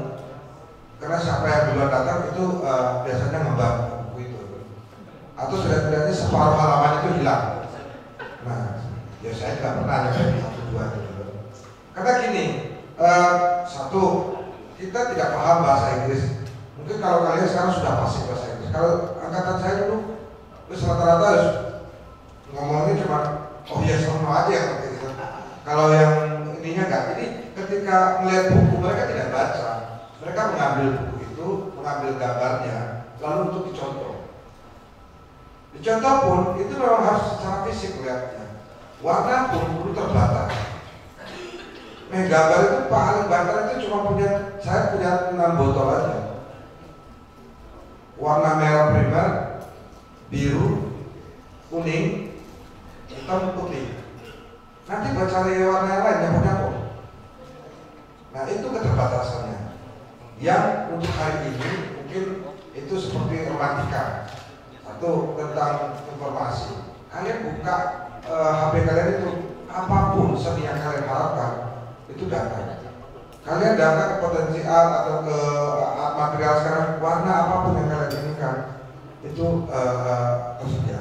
Karena siapa yang duluan datang itu biasanya ngembang buku itu, atau setidaknya separuh halaman itu hilang. Nah, ya saya nggak pernah nyampe satu dua gitu. Karena gini, satu kita tidak paham bahasa Inggris. Mungkin kalau kalian sekarang sudah fasih bahasa Inggris. Kalau angkatan saya dulu, terus rata-rata harus ngomongnya cuma oh ya sama aja seperti itu. Kalau yang ininya enggak. Jadi ketika melihat buku mereka tidak baca, mereka mengambil buku itu, mengambil gambarnya, lalu untuk dicontoh. Dicontoh pun itu memang harus secara fisik melihatnya. Warna pun perlu terbatas. Gambar itu paling banter itu cuma saya punya 6 botol aja. Warna merah primer, biru, kuning, hitam, putih. Nanti buat cari warna yang lain nyampur-nyampur. Nah itu keterbatasannya. Yang untuk hari ini mungkin itu seperti romantika. Satu tentang informasi. Kalian buka HP kalian itu apapun seni yang kalian harapkan itu datang. Kalian datang ke potensi art atau ke art material sekarang, warna apapun yang kalian inginkan itu tersedia.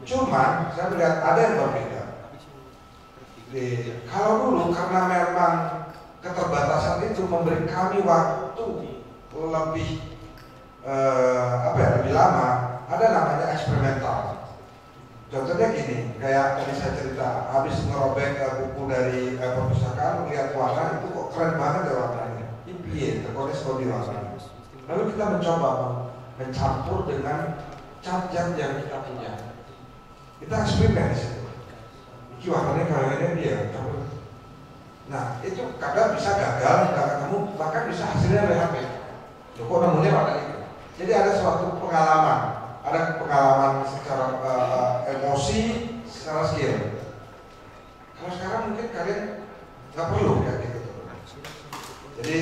Cuman saya melihat ada yang berbeda. Kalau dulu karena memang itu memberi kami waktu lebih lebih lama, ada namanya eksperimental. Contohnya gini, kayak tadi saya cerita, habis ngerobek buku dari perpustakaan, melihat warna itu kok keren banget ya warnanya. Ini terkones kok di warna. Lalu kita mencoba mencampur dengan cat-cat yang kita punya. Kita eksperimen di situ. Ini warnanya kayaknya dia. Nah itu kadang bisa gagal, nggak ketemu, bahkan bisa hasilnya RHP. Kok nemunya warna itu. Jadi ada suatu pengalaman, ada pengalaman secara emosi, secara skill. Kalau sekarang mungkin kalian nggak perlu kayak gitu. Jadi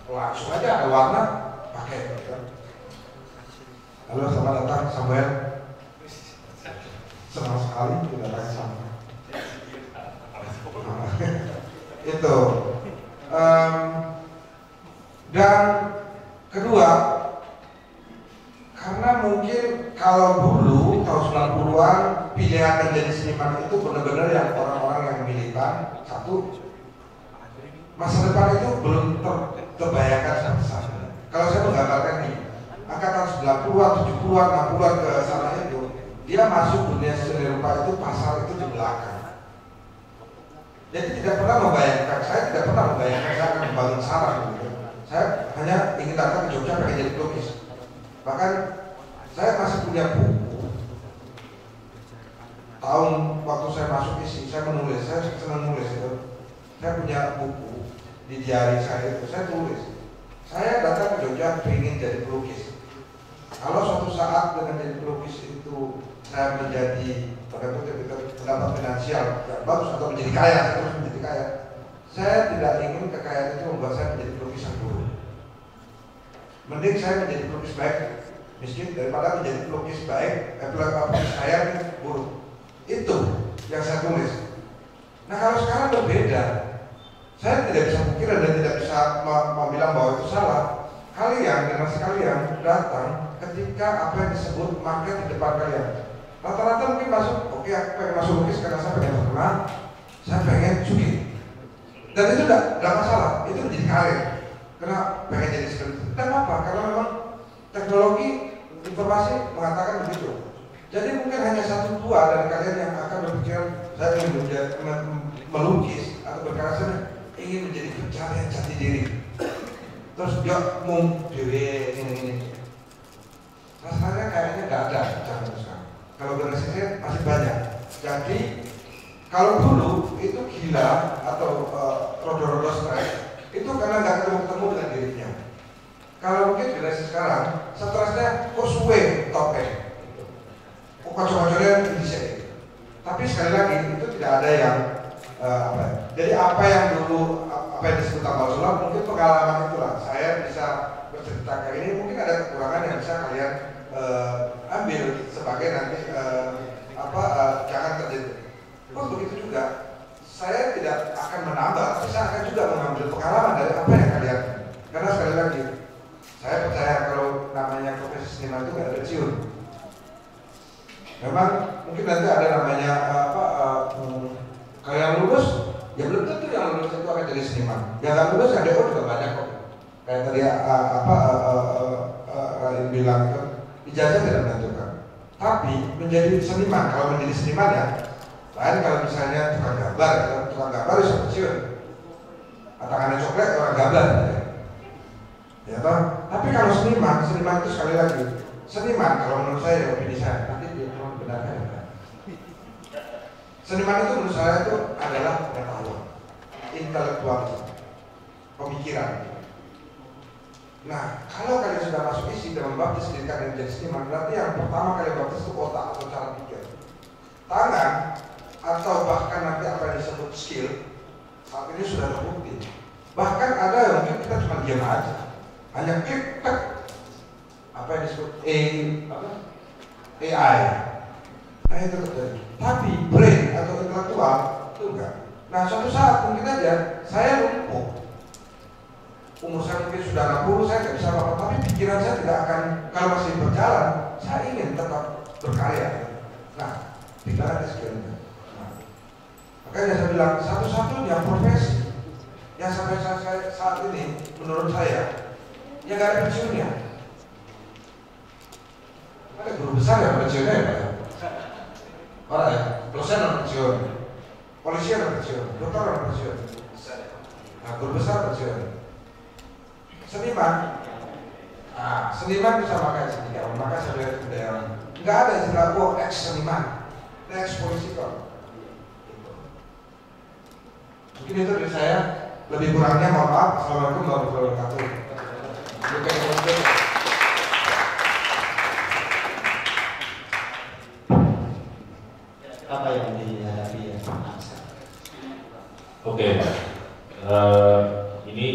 langsung aja ada warna pakai. Halo, selamat datang Samuel. Senang sekali kedatangan Samuel. Itu. Dan kedua, karena mungkin kalau dulu tahun 90-an pilihan menjadi seniman itu benar-benar yang orang-orang yang militan. Satu, masa depan itu belum terbayangkan sampai saat ini. Kalau saya menggambarkan ini, angkatan 90-an, 70-an, 60-an ke sana itu, dia masuk dunia seni rupa itu pasar itu di belakang. Jadi tidak pernah membayangkan, saya tidak pernah membayangkan saya akan membangun sarang gitu. Saya hanya ingin datang ke Jogja pengen jadi pelukis. Bahkan saya masih punya buku. Tahun waktu saya masuk isi, saya menulis, saya senang nulis itu. Saya punya buku di diary saya itu, saya tulis. Saya datang ke Jogja pengen jadi pelukis. Kalau suatu saat dengan jadi pelukis itu saya menjadi pendapat finansial yang bagus atau menjadi kaya, saya terus menjadi kaya. Saya tidak ingin kekayaan itu membuat saya menjadi pelukis yang buruk. Mending saya menjadi pelukis baik miskin daripada menjadi pelukis baik, pelukis kaya yang buruk. Itu yang saya tulis. Nah kalau sekarang berbeda, saya tidak bisa pikiran dan tidak bisa bilang bahwa itu salah. Kalian, dengan sekalian datang ketika apa yang disebut market di depan kalian. Rata-rata mungkin masuk, oke aku pengen masuk lukis karena saya pengen terkenal, saya pengen sugih. Dan itu tidak masalah, itu menjadi karir. Karena pengen jadi seperti itu. Dan apa? Karena memang teknologi informasi mengatakan begitu. Jadi mungkin hanya 1-2 dari kalian yang akan berpikiran saya ingin melukis atau berkarya, ingin menjadi pencarian jati diri. Terus dia mau dewe ini. Rasanya kayaknya nggak ada zaman sekarang. Kalau generasi saya masih banyak. Jadi kalau dulu itu gila atau rodo-rodo stres itu karena nggak ketemu dengan dirinya. Kalau mungkin generasi sekarang stresnya kok suwe topeng, kok kocok-kocoknya bisa. Tapi sekali lagi itu tidak ada yang jadi apa yang dulu apa yang disebut tambal sulap mungkin pengalaman itulah. Saya bisa bercerita kayak ini, mungkin ada kekurangan yang bisa kalian ambil sebagai nanti jangan terjadi. Pun begitu juga, saya tidak akan menambah, tapi saya akan juga mengambil pengalaman dari apa yang kalian. Karena sekali lagi, saya percaya kalau namanya profesi seniman itu nggak ada pensiun. Memang mungkin nanti ada namanya kalau yang lulus, ya belum tentu yang lulus itu akan jadi seniman. Yang nggak lulus yang DO juga banyak kok. Kayak tadi Rain bilang itu, ijazah tidak menentukan. Tapi menjadi seniman, kalau menjadi seniman ya, lain kalau misalnya tukang gambar bisa pensiun. Tangannya coklat orang gambar. Ya toh? Tapi kalau seniman itu sekali lagi, seniman kalau menurut saya opini saya, nanti dia cuma benarkan. Seniman itu menurut saya itu adalah pengetahuan, intelektual, pemikiran. Nah, kalau kalian sudah masuk isi dan membaptis diri kalian menjadi seniman, berarti yang pertama kalian baptis itu otak atau cara pikir. Tangan atau bahkan nanti apa yang disebut skill saat ini sudah terbukti. Bahkan ada yang mungkin kita cuma diam aja, hanya klik tek apa yang disebut AI. Nah itu terjadi. Tapi brain atau intelektual itu enggak. Nah suatu saat mungkin aja saya lumpuh. Umur saya mungkin sudah 60, saya nggak bisa apa-apa. Tapi pikiran saya tidak akan, kalau masih berjalan, saya ingin tetap berkarya. Nah, tidak ada skillnya. Nah, makanya saya bilang satu-satunya profesi yang sampai saat ini menurut saya ya nggak ada pensiunnya. Ada guru besar yang pensiunnya ya Pak ya? Orang ya, dosen yang pensiun, polisi yang pensiun, dokter yang pensiun, nah guru besar pensiun, seniman, nah seniman bisa pakai sendiri, maka saya lihat budaya nggak ada istilah ex seniman, ex polisi kok. Mungkin itu dari saya, lebih kurangnya mohon maaf. Assalamualaikum warahmatullahi wabarakatuh. Apa yang dihadapi ya? Oke, ini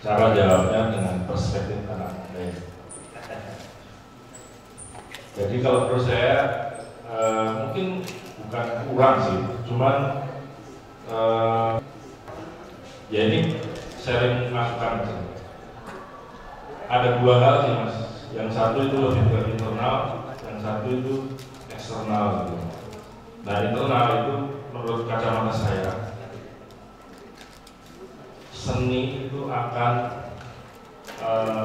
cara jawabnya dengan perspektif anak muda. Jadi kalau menurut saya mungkin bukan kurang sih, cuman ya ini sharing masukan aja. Ada dua hal sih mas, yang satu itu lebih ke internal, yang satu itu eksternal gitu. Nah internal itu menurut kacamata saya, seni itu akan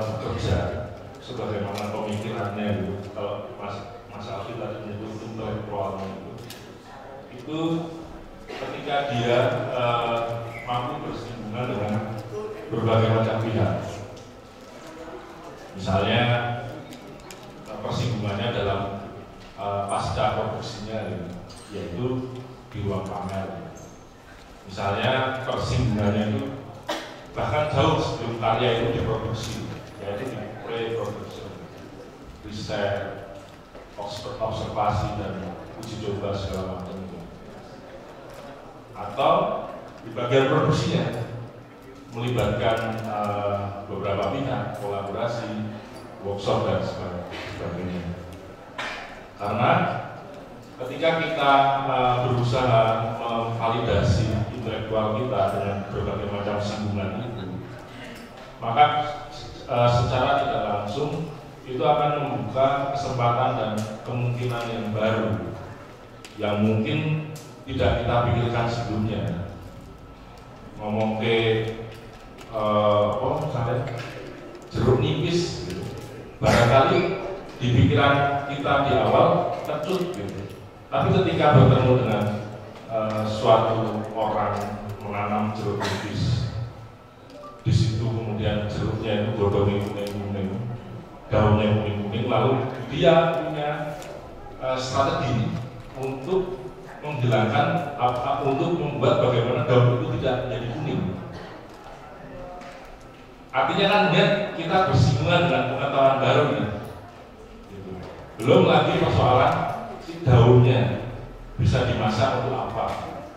bekerja sebagaimana pemikirannya gitu. Kalau Mas Alfi tadi menyebut intelektual itu ketika dia mampu bersinggungan dengan berbagai macam pihak. Misalnya persinggungannya dalam pasca produksinya gitu, yaitu di ruang pamer. Misalnya persinggungannya itu bahkan jauh sebelum karya itu diproduksi, yaitu di pre-production, riset, observasi dan uji coba segala macam itu. Atau di bagian produksinya melibatkan beberapa pihak, kolaborasi, workshop dan sebagainya. Karena ketika kita berusaha memvalidasi intelektual kita dengan berbagai macam singgungan itu, maka secara tidak langsung itu akan membuka kesempatan dan kemungkinan yang baru yang mungkin tidak kita pikirkan sebelumnya. Ngomong ke misalnya jeruk nipis gitu. Barangkali di pikiran kita di awal kecut gitu. Tapi ketika bertemu dengan suatu orang menanam jeruk nipis, di situ kemudian jeruknya itu godongnya kuning-kuning, daunnya kuning-kuning, lalu dia punya strategi untuk menghilangkan untuk membuat bagaimana daun itu tidak jadi kuning. Artinya kan kita bersinggungan dengan pengetahuan baru ya. Gitu. Belum lagi persoalan si daunnya bisa dimasak untuk apa.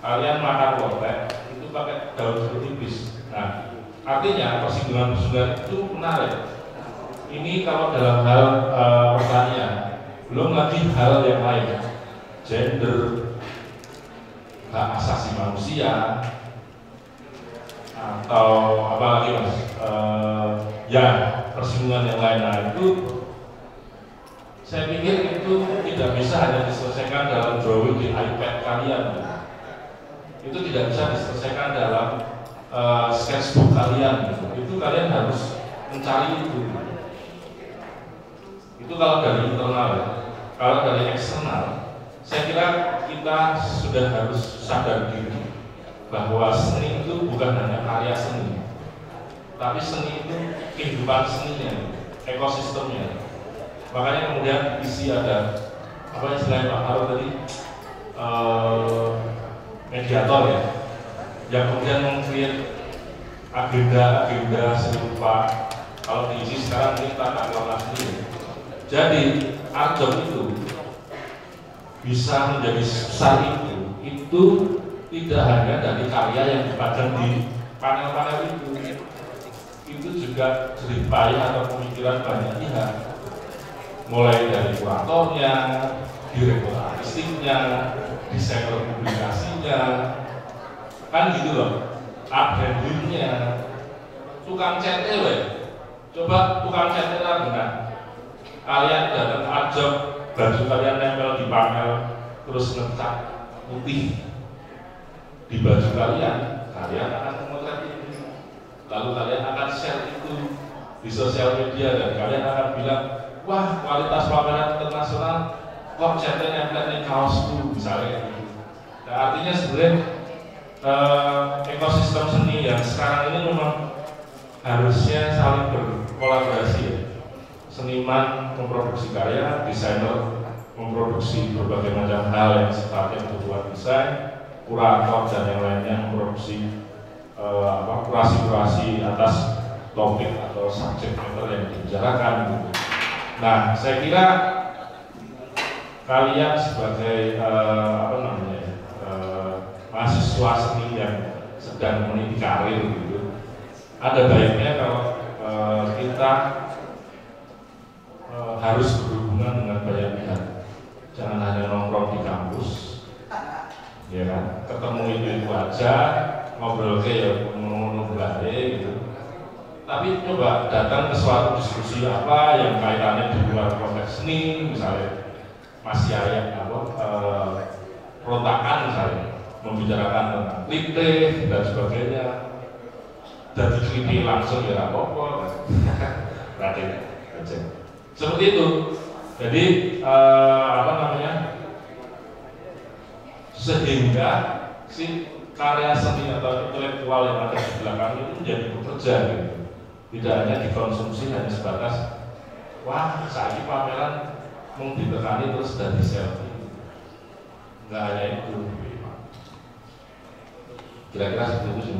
Kalian makan lotek itu pakai daun jeruk nipis. Nah, artinya persinggungan-persinggungan itu menarik. Ini kalau dalam hal pertanian, belum lagi hal yang lain, gender, hak asasi manusia, atau apa lagi mas, ya persinggungan yang lain. Nah itu saya pikir itu tidak bisa hanya diselesaikan dalam drawing di iPad kalian. Itu tidak bisa diselesaikan dalam sketchbook kalian. Itu kalian harus mencari itu. Itu kalau dari internal ya. Kalau dari eksternal, saya kira kita sudah harus sadar diri bahwa seni itu bukan hanya karya seni, tapi seni itu kehidupan seninya, ekosistemnya. Makanya kemudian isi ada apa istilahnya Pak Haru tadi, mediator ya, yang kemudian meng-create agenda-agenda serupa. Kalau diisi sekarang kita tak kelola sendiri. Jadi art job itu bisa menjadi besar itu tidak hanya dari karya yang dipajang di panel-panel itu juga jerih payah atau pemikiran banyak pihak, mulai dari kuratornya, direktur artistiknya, desainer publikasinya, kan gitu loh, art brandingnya, tukang cat coba tukang cat dengan kalian datang ke art job, baju kalian nempel di panel, terus ngecat putih di baju kalian akan memotret lalu kalian akan share itu di sosial media dan kalian akan bilang, wah kualitas pameran internasional kok catnya nempel di kaosku misalnya gitu. Nah, artinya sebenarnya ekosistem seni yang sekarang ini memang harusnya saling berkolaborasi ya. Seniman memproduksi karya, desainer memproduksi berbagai macam hal yang sifatnya kebutuhan desain, kurator dan yang lainnya memproduksi kurasi-kurasi atas topik atau subjek matter yang dibicarakan gitu. Nah, saya kira kalian sebagai mahasiswa seni yang sedang meniti karir gitu, ada baiknya kalau kita harus berhubungan dengan banyak pihak. Jangan hanya nongkrong di kampus, ya kan? Ketemu itu aja, ngobrol kayak ngomong gitu. Tapi coba datang ke suatu diskusi apa yang kaitannya di luar konteks seni, misalnya masih ayat perontakan misalnya, membicarakan tentang kritik dan sebagainya. Dan dikritik langsung ya apa-apa, berarti aja. Seperti itu. Jadi sehingga si karya seni atau intelektual yang ada di belakang itu menjadi bekerja gitu. Tidak hanya dikonsumsi hanya sebatas wah saiki pameran mau ditekani terus dari selfie. Nggak hanya itu. Kira-kira seperti itu sih.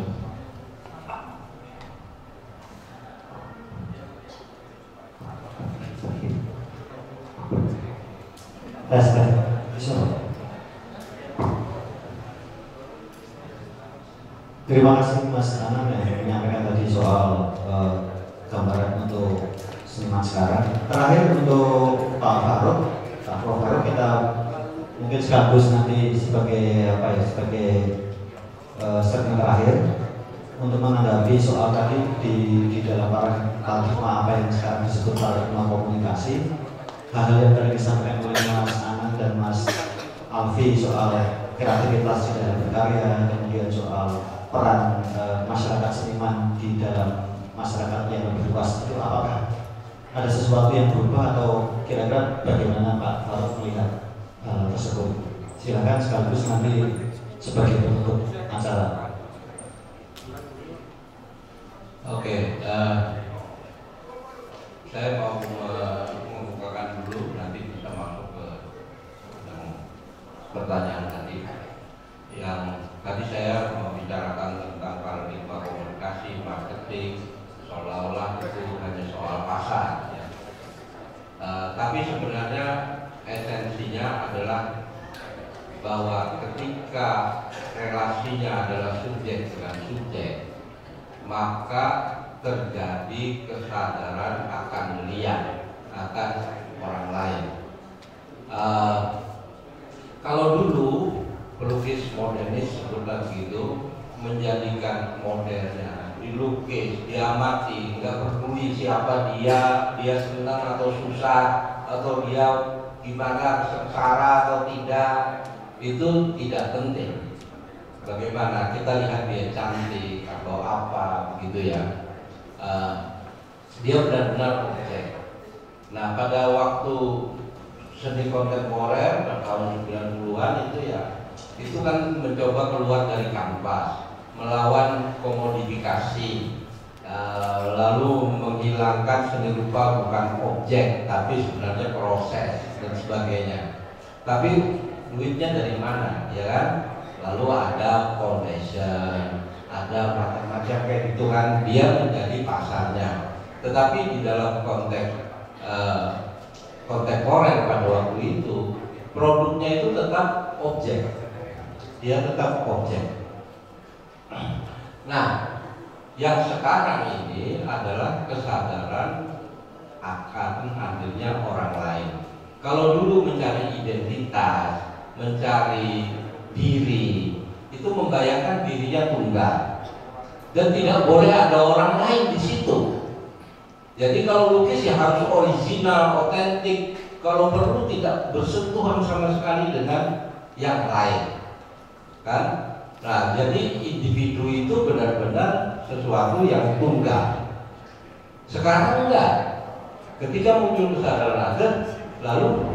Terima kasih Mas Anam yang menyampaikan tadi soal gambaran untuk seniman sekarang. Terakhir untuk Pak Prof Faruk, kita mungkin sekaligus nanti sebagai segmen terakhir untuk menanggapi soal tadi di dalam paradigma apa yang sekarang disebut paradigma komunikasi. Hal-hal yang tadi disampaikan oleh Mas Anang dan Mas Alfi soal kreativitas di dalam berkarya, kemudian soal peran masyarakat seniman di dalam masyarakat yang lebih luas, itu apakah ada sesuatu yang berubah atau kira-kira bagaimana Pak Faruk melihat hal tersebut? Silakan sekaligus nanti sebagai penutup acara. Oke, saya mau membukakan dulu, nanti bisa masuk ke pertanyaan tadi. Yang tadi saya membicarakan tentang paradigma komunikasi, marketing, seolah-olah itu hanya soal pasar. Ya. Tapi sebenarnya esensinya adalah bahwa ketika relasinya adalah subjek dengan subjek, maka terjadi kesadaran akan melihat, akan orang lain. Kalau dulu pelukis modernis sebutlah begitu, menjadikan modelnya dilukis, diamati, nggak peduli siapa dia senang atau susah, atau dia gimana, sengsara atau tidak, itu tidak penting. Bagaimana kita lihat dia cantik atau apa begitu ya, dia benar-benar objek. Nah, pada waktu seni kontemporer tahun 90-an itu ya, itu kan mencoba keluar dari kanvas, melawan komodifikasi, lalu menghilangkan seni rupa bukan objek tapi sebenarnya proses dan sebagainya. Tapi duitnya dari mana, ya kan? Lalu ada foundation, ada macam-macam kayak gitu kan, dia menjadi pasarnya. Tetapi di dalam konteks kontemporer pada waktu itu, produknya itu tetap objek, dia tetap objek. Nah, yang sekarang ini adalah kesadaran akan hadirnya orang lain. Kalau dulu mencari identitas, mencari diri, itu membayangkan dirinya tunggal dan tidak boleh ada orang lain di situ. Jadi kalau lukis ya harus original, otentik. Kalau perlu tidak bersentuhan sama sekali dengan yang lain, kan? Nah, jadi individu itu benar-benar sesuatu yang tunggal. Sekarang enggak. Ketika muncul kesadaran adat, lalu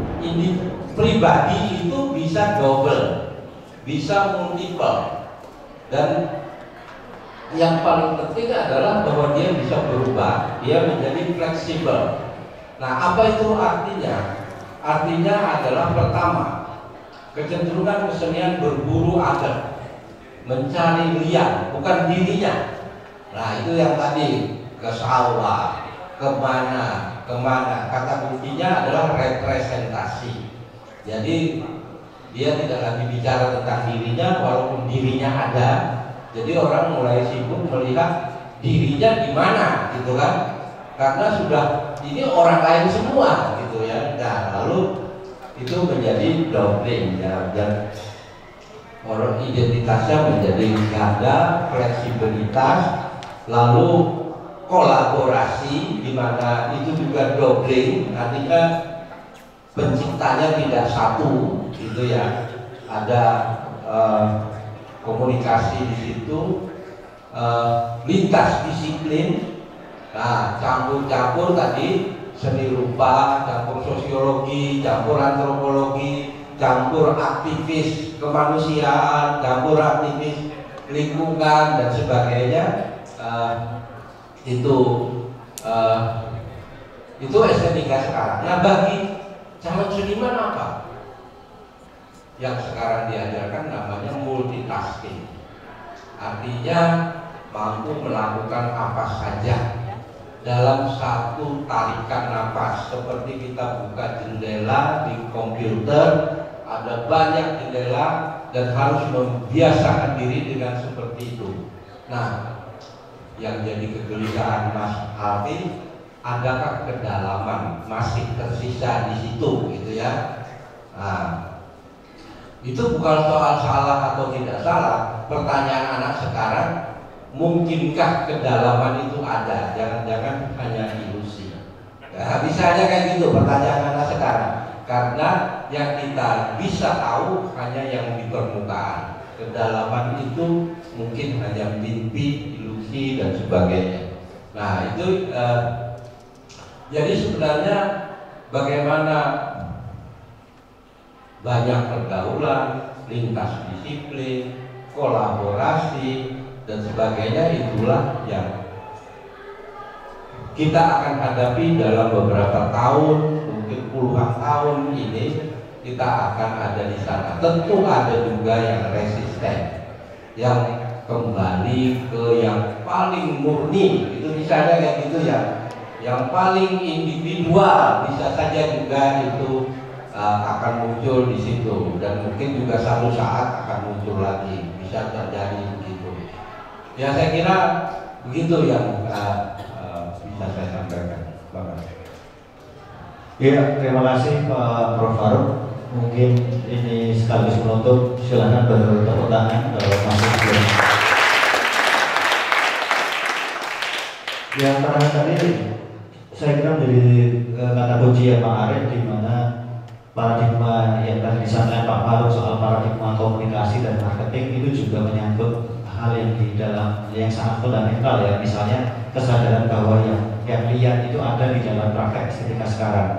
pribadi itu bisa double, bisa multiple, dan yang paling penting adalah bahwa dia bisa berubah, dia menjadi fleksibel. Nah, apa itu artinya? Artinya adalah pertama, kecenderungan kesenian berburu adat, mencari liang, bukan dirinya. Nah, itu yang tadi ke sawah, kemana. Kata kuncinya adalah representasi. Jadi dia tidak lagi bicara tentang dirinya, walaupun dirinya ada. Jadi orang mulai sibuk melihat dirinya di mana, gitu kan? Karena sudah ini orang lain semua, gitu ya. Nah, lalu itu menjadi doubling ya, dan orang identitasnya menjadi ganda, fleksibilitas, lalu kolaborasi, di mana itu juga doubling, artinya penciptanya tidak satu, gitu ya. Ada komunikasi di situ, lintas disiplin. Nah, campur-campur tadi seni rupa, campur sosiologi, campur antropologi, campur aktivis kemanusiaan, campur aktivis lingkungan dan sebagainya. Itu estetika sekarang. Nah, bagi calon seniman apa? Yang sekarang diajarkan namanya multitasking. Artinya mampu melakukan apa saja dalam satu tarikan nafas. Seperti kita buka jendela di komputer, ada banyak jendela dan harus membiasakan diri dengan seperti itu. Nah, yang jadi kegelisahan Mas Alfi, adakah kedalaman masih tersisa di situ, gitu ya? Nah, itu bukan soal salah atau tidak salah. Pertanyaan anak sekarang, mungkinkah kedalaman itu ada? Jangan-jangan hanya ilusi. Nah, bisa aja kayak gitu pertanyaan anak sekarang. Karena yang kita bisa tahu hanya yang di permukaan. Kedalaman itu mungkin hanya mimpi, ilusi dan sebagainya. Nah, itu jadi sebenarnya bagaimana banyak pergaulan, lintas disiplin, kolaborasi dan sebagainya, itulah yang kita akan hadapi dalam beberapa tahun, mungkin puluhan tahun ini. Kita akan ada di sana. Tentu ada juga yang resisten, yang kembali ke yang paling murni, itu misalnya kayak gitu ya. Yang paling individual bisa saja juga itu akan muncul di situ, dan mungkin juga satu saat akan muncul lagi, bisa terjadi begitu. Ya, saya kira begitu yang bisa saya sampaikan. Ya, terima kasih Pak Prof. Faruk. Mungkin ini sekaligus menutup. Silakan bertepuk tangan kalau masih belum. Yang terakhir tadi saya kira menjadi kata kunci ya Pak Arif, di mana paradigma yang tadi disampaikan Pak Faruk soal paradigma komunikasi dan marketing itu juga menyangkut hal yang di dalam yang sangat fundamental ya. Misalnya kesadaran bahwa yang liar itu ada di dalam praktek estetika sekarang,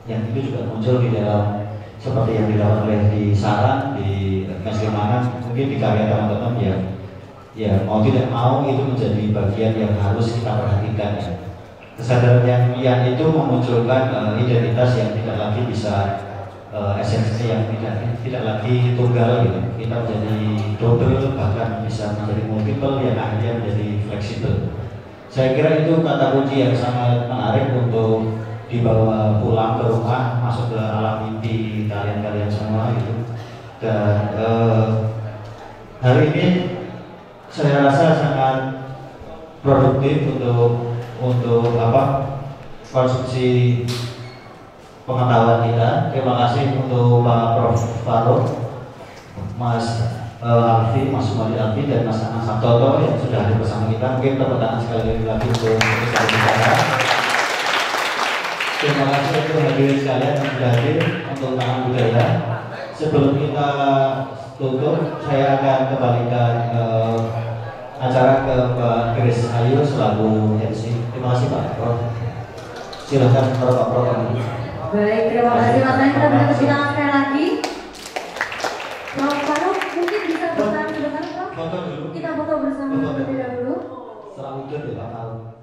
yang itu juga muncul di dalam seperti yang dilakukan oleh di Saran, di Meslimanan, mungkin di karya teman-teman yang ya mau tidak mau itu menjadi bagian yang harus kita perhatikan ya. Kesadaran yang liar itu memunculkan identitas yang tidak lagi bisa esensi yang tidak lagi tunggal gitu. Kita menjadi double, bahkan bisa menjadi multiple yang akhirnya menjadi fleksibel. Saya kira itu kata kunci yang sangat menarik untuk dibawa pulang ke rumah, masuk ke alam mimpi kalian-kalian semua gitu. Dan hari ini saya rasa sangat produktif untuk konsumsi pengetahuan kita. Terima kasih untuk Pak Prof. Faruk, Mas Alfi, Mas Sumadi Alfi, dan Mas Anang Sabtoto yang sudah hadir bersama kita. Mungkin tepuk tangan sekali lagi untuk kita. Terima kasih untuk hadirin sekalian yang sudah hadir untuk Taman Budaya. Sebelum kita tutup, saya akan kembalikan acara ke Mbak Grace Ayu selaku MC. Terima kasih Pak Prof. Silahkan Bapak Prof. Baik, terima kasih Mas Andi. Kita beri tepuk tangan sekali lagi. Prof Faruk mungkin bisa bertahan sebentar Prof. Foto dulu. Kita foto bersama terlebih dahulu. Setelah wujud ya Pak Faruk.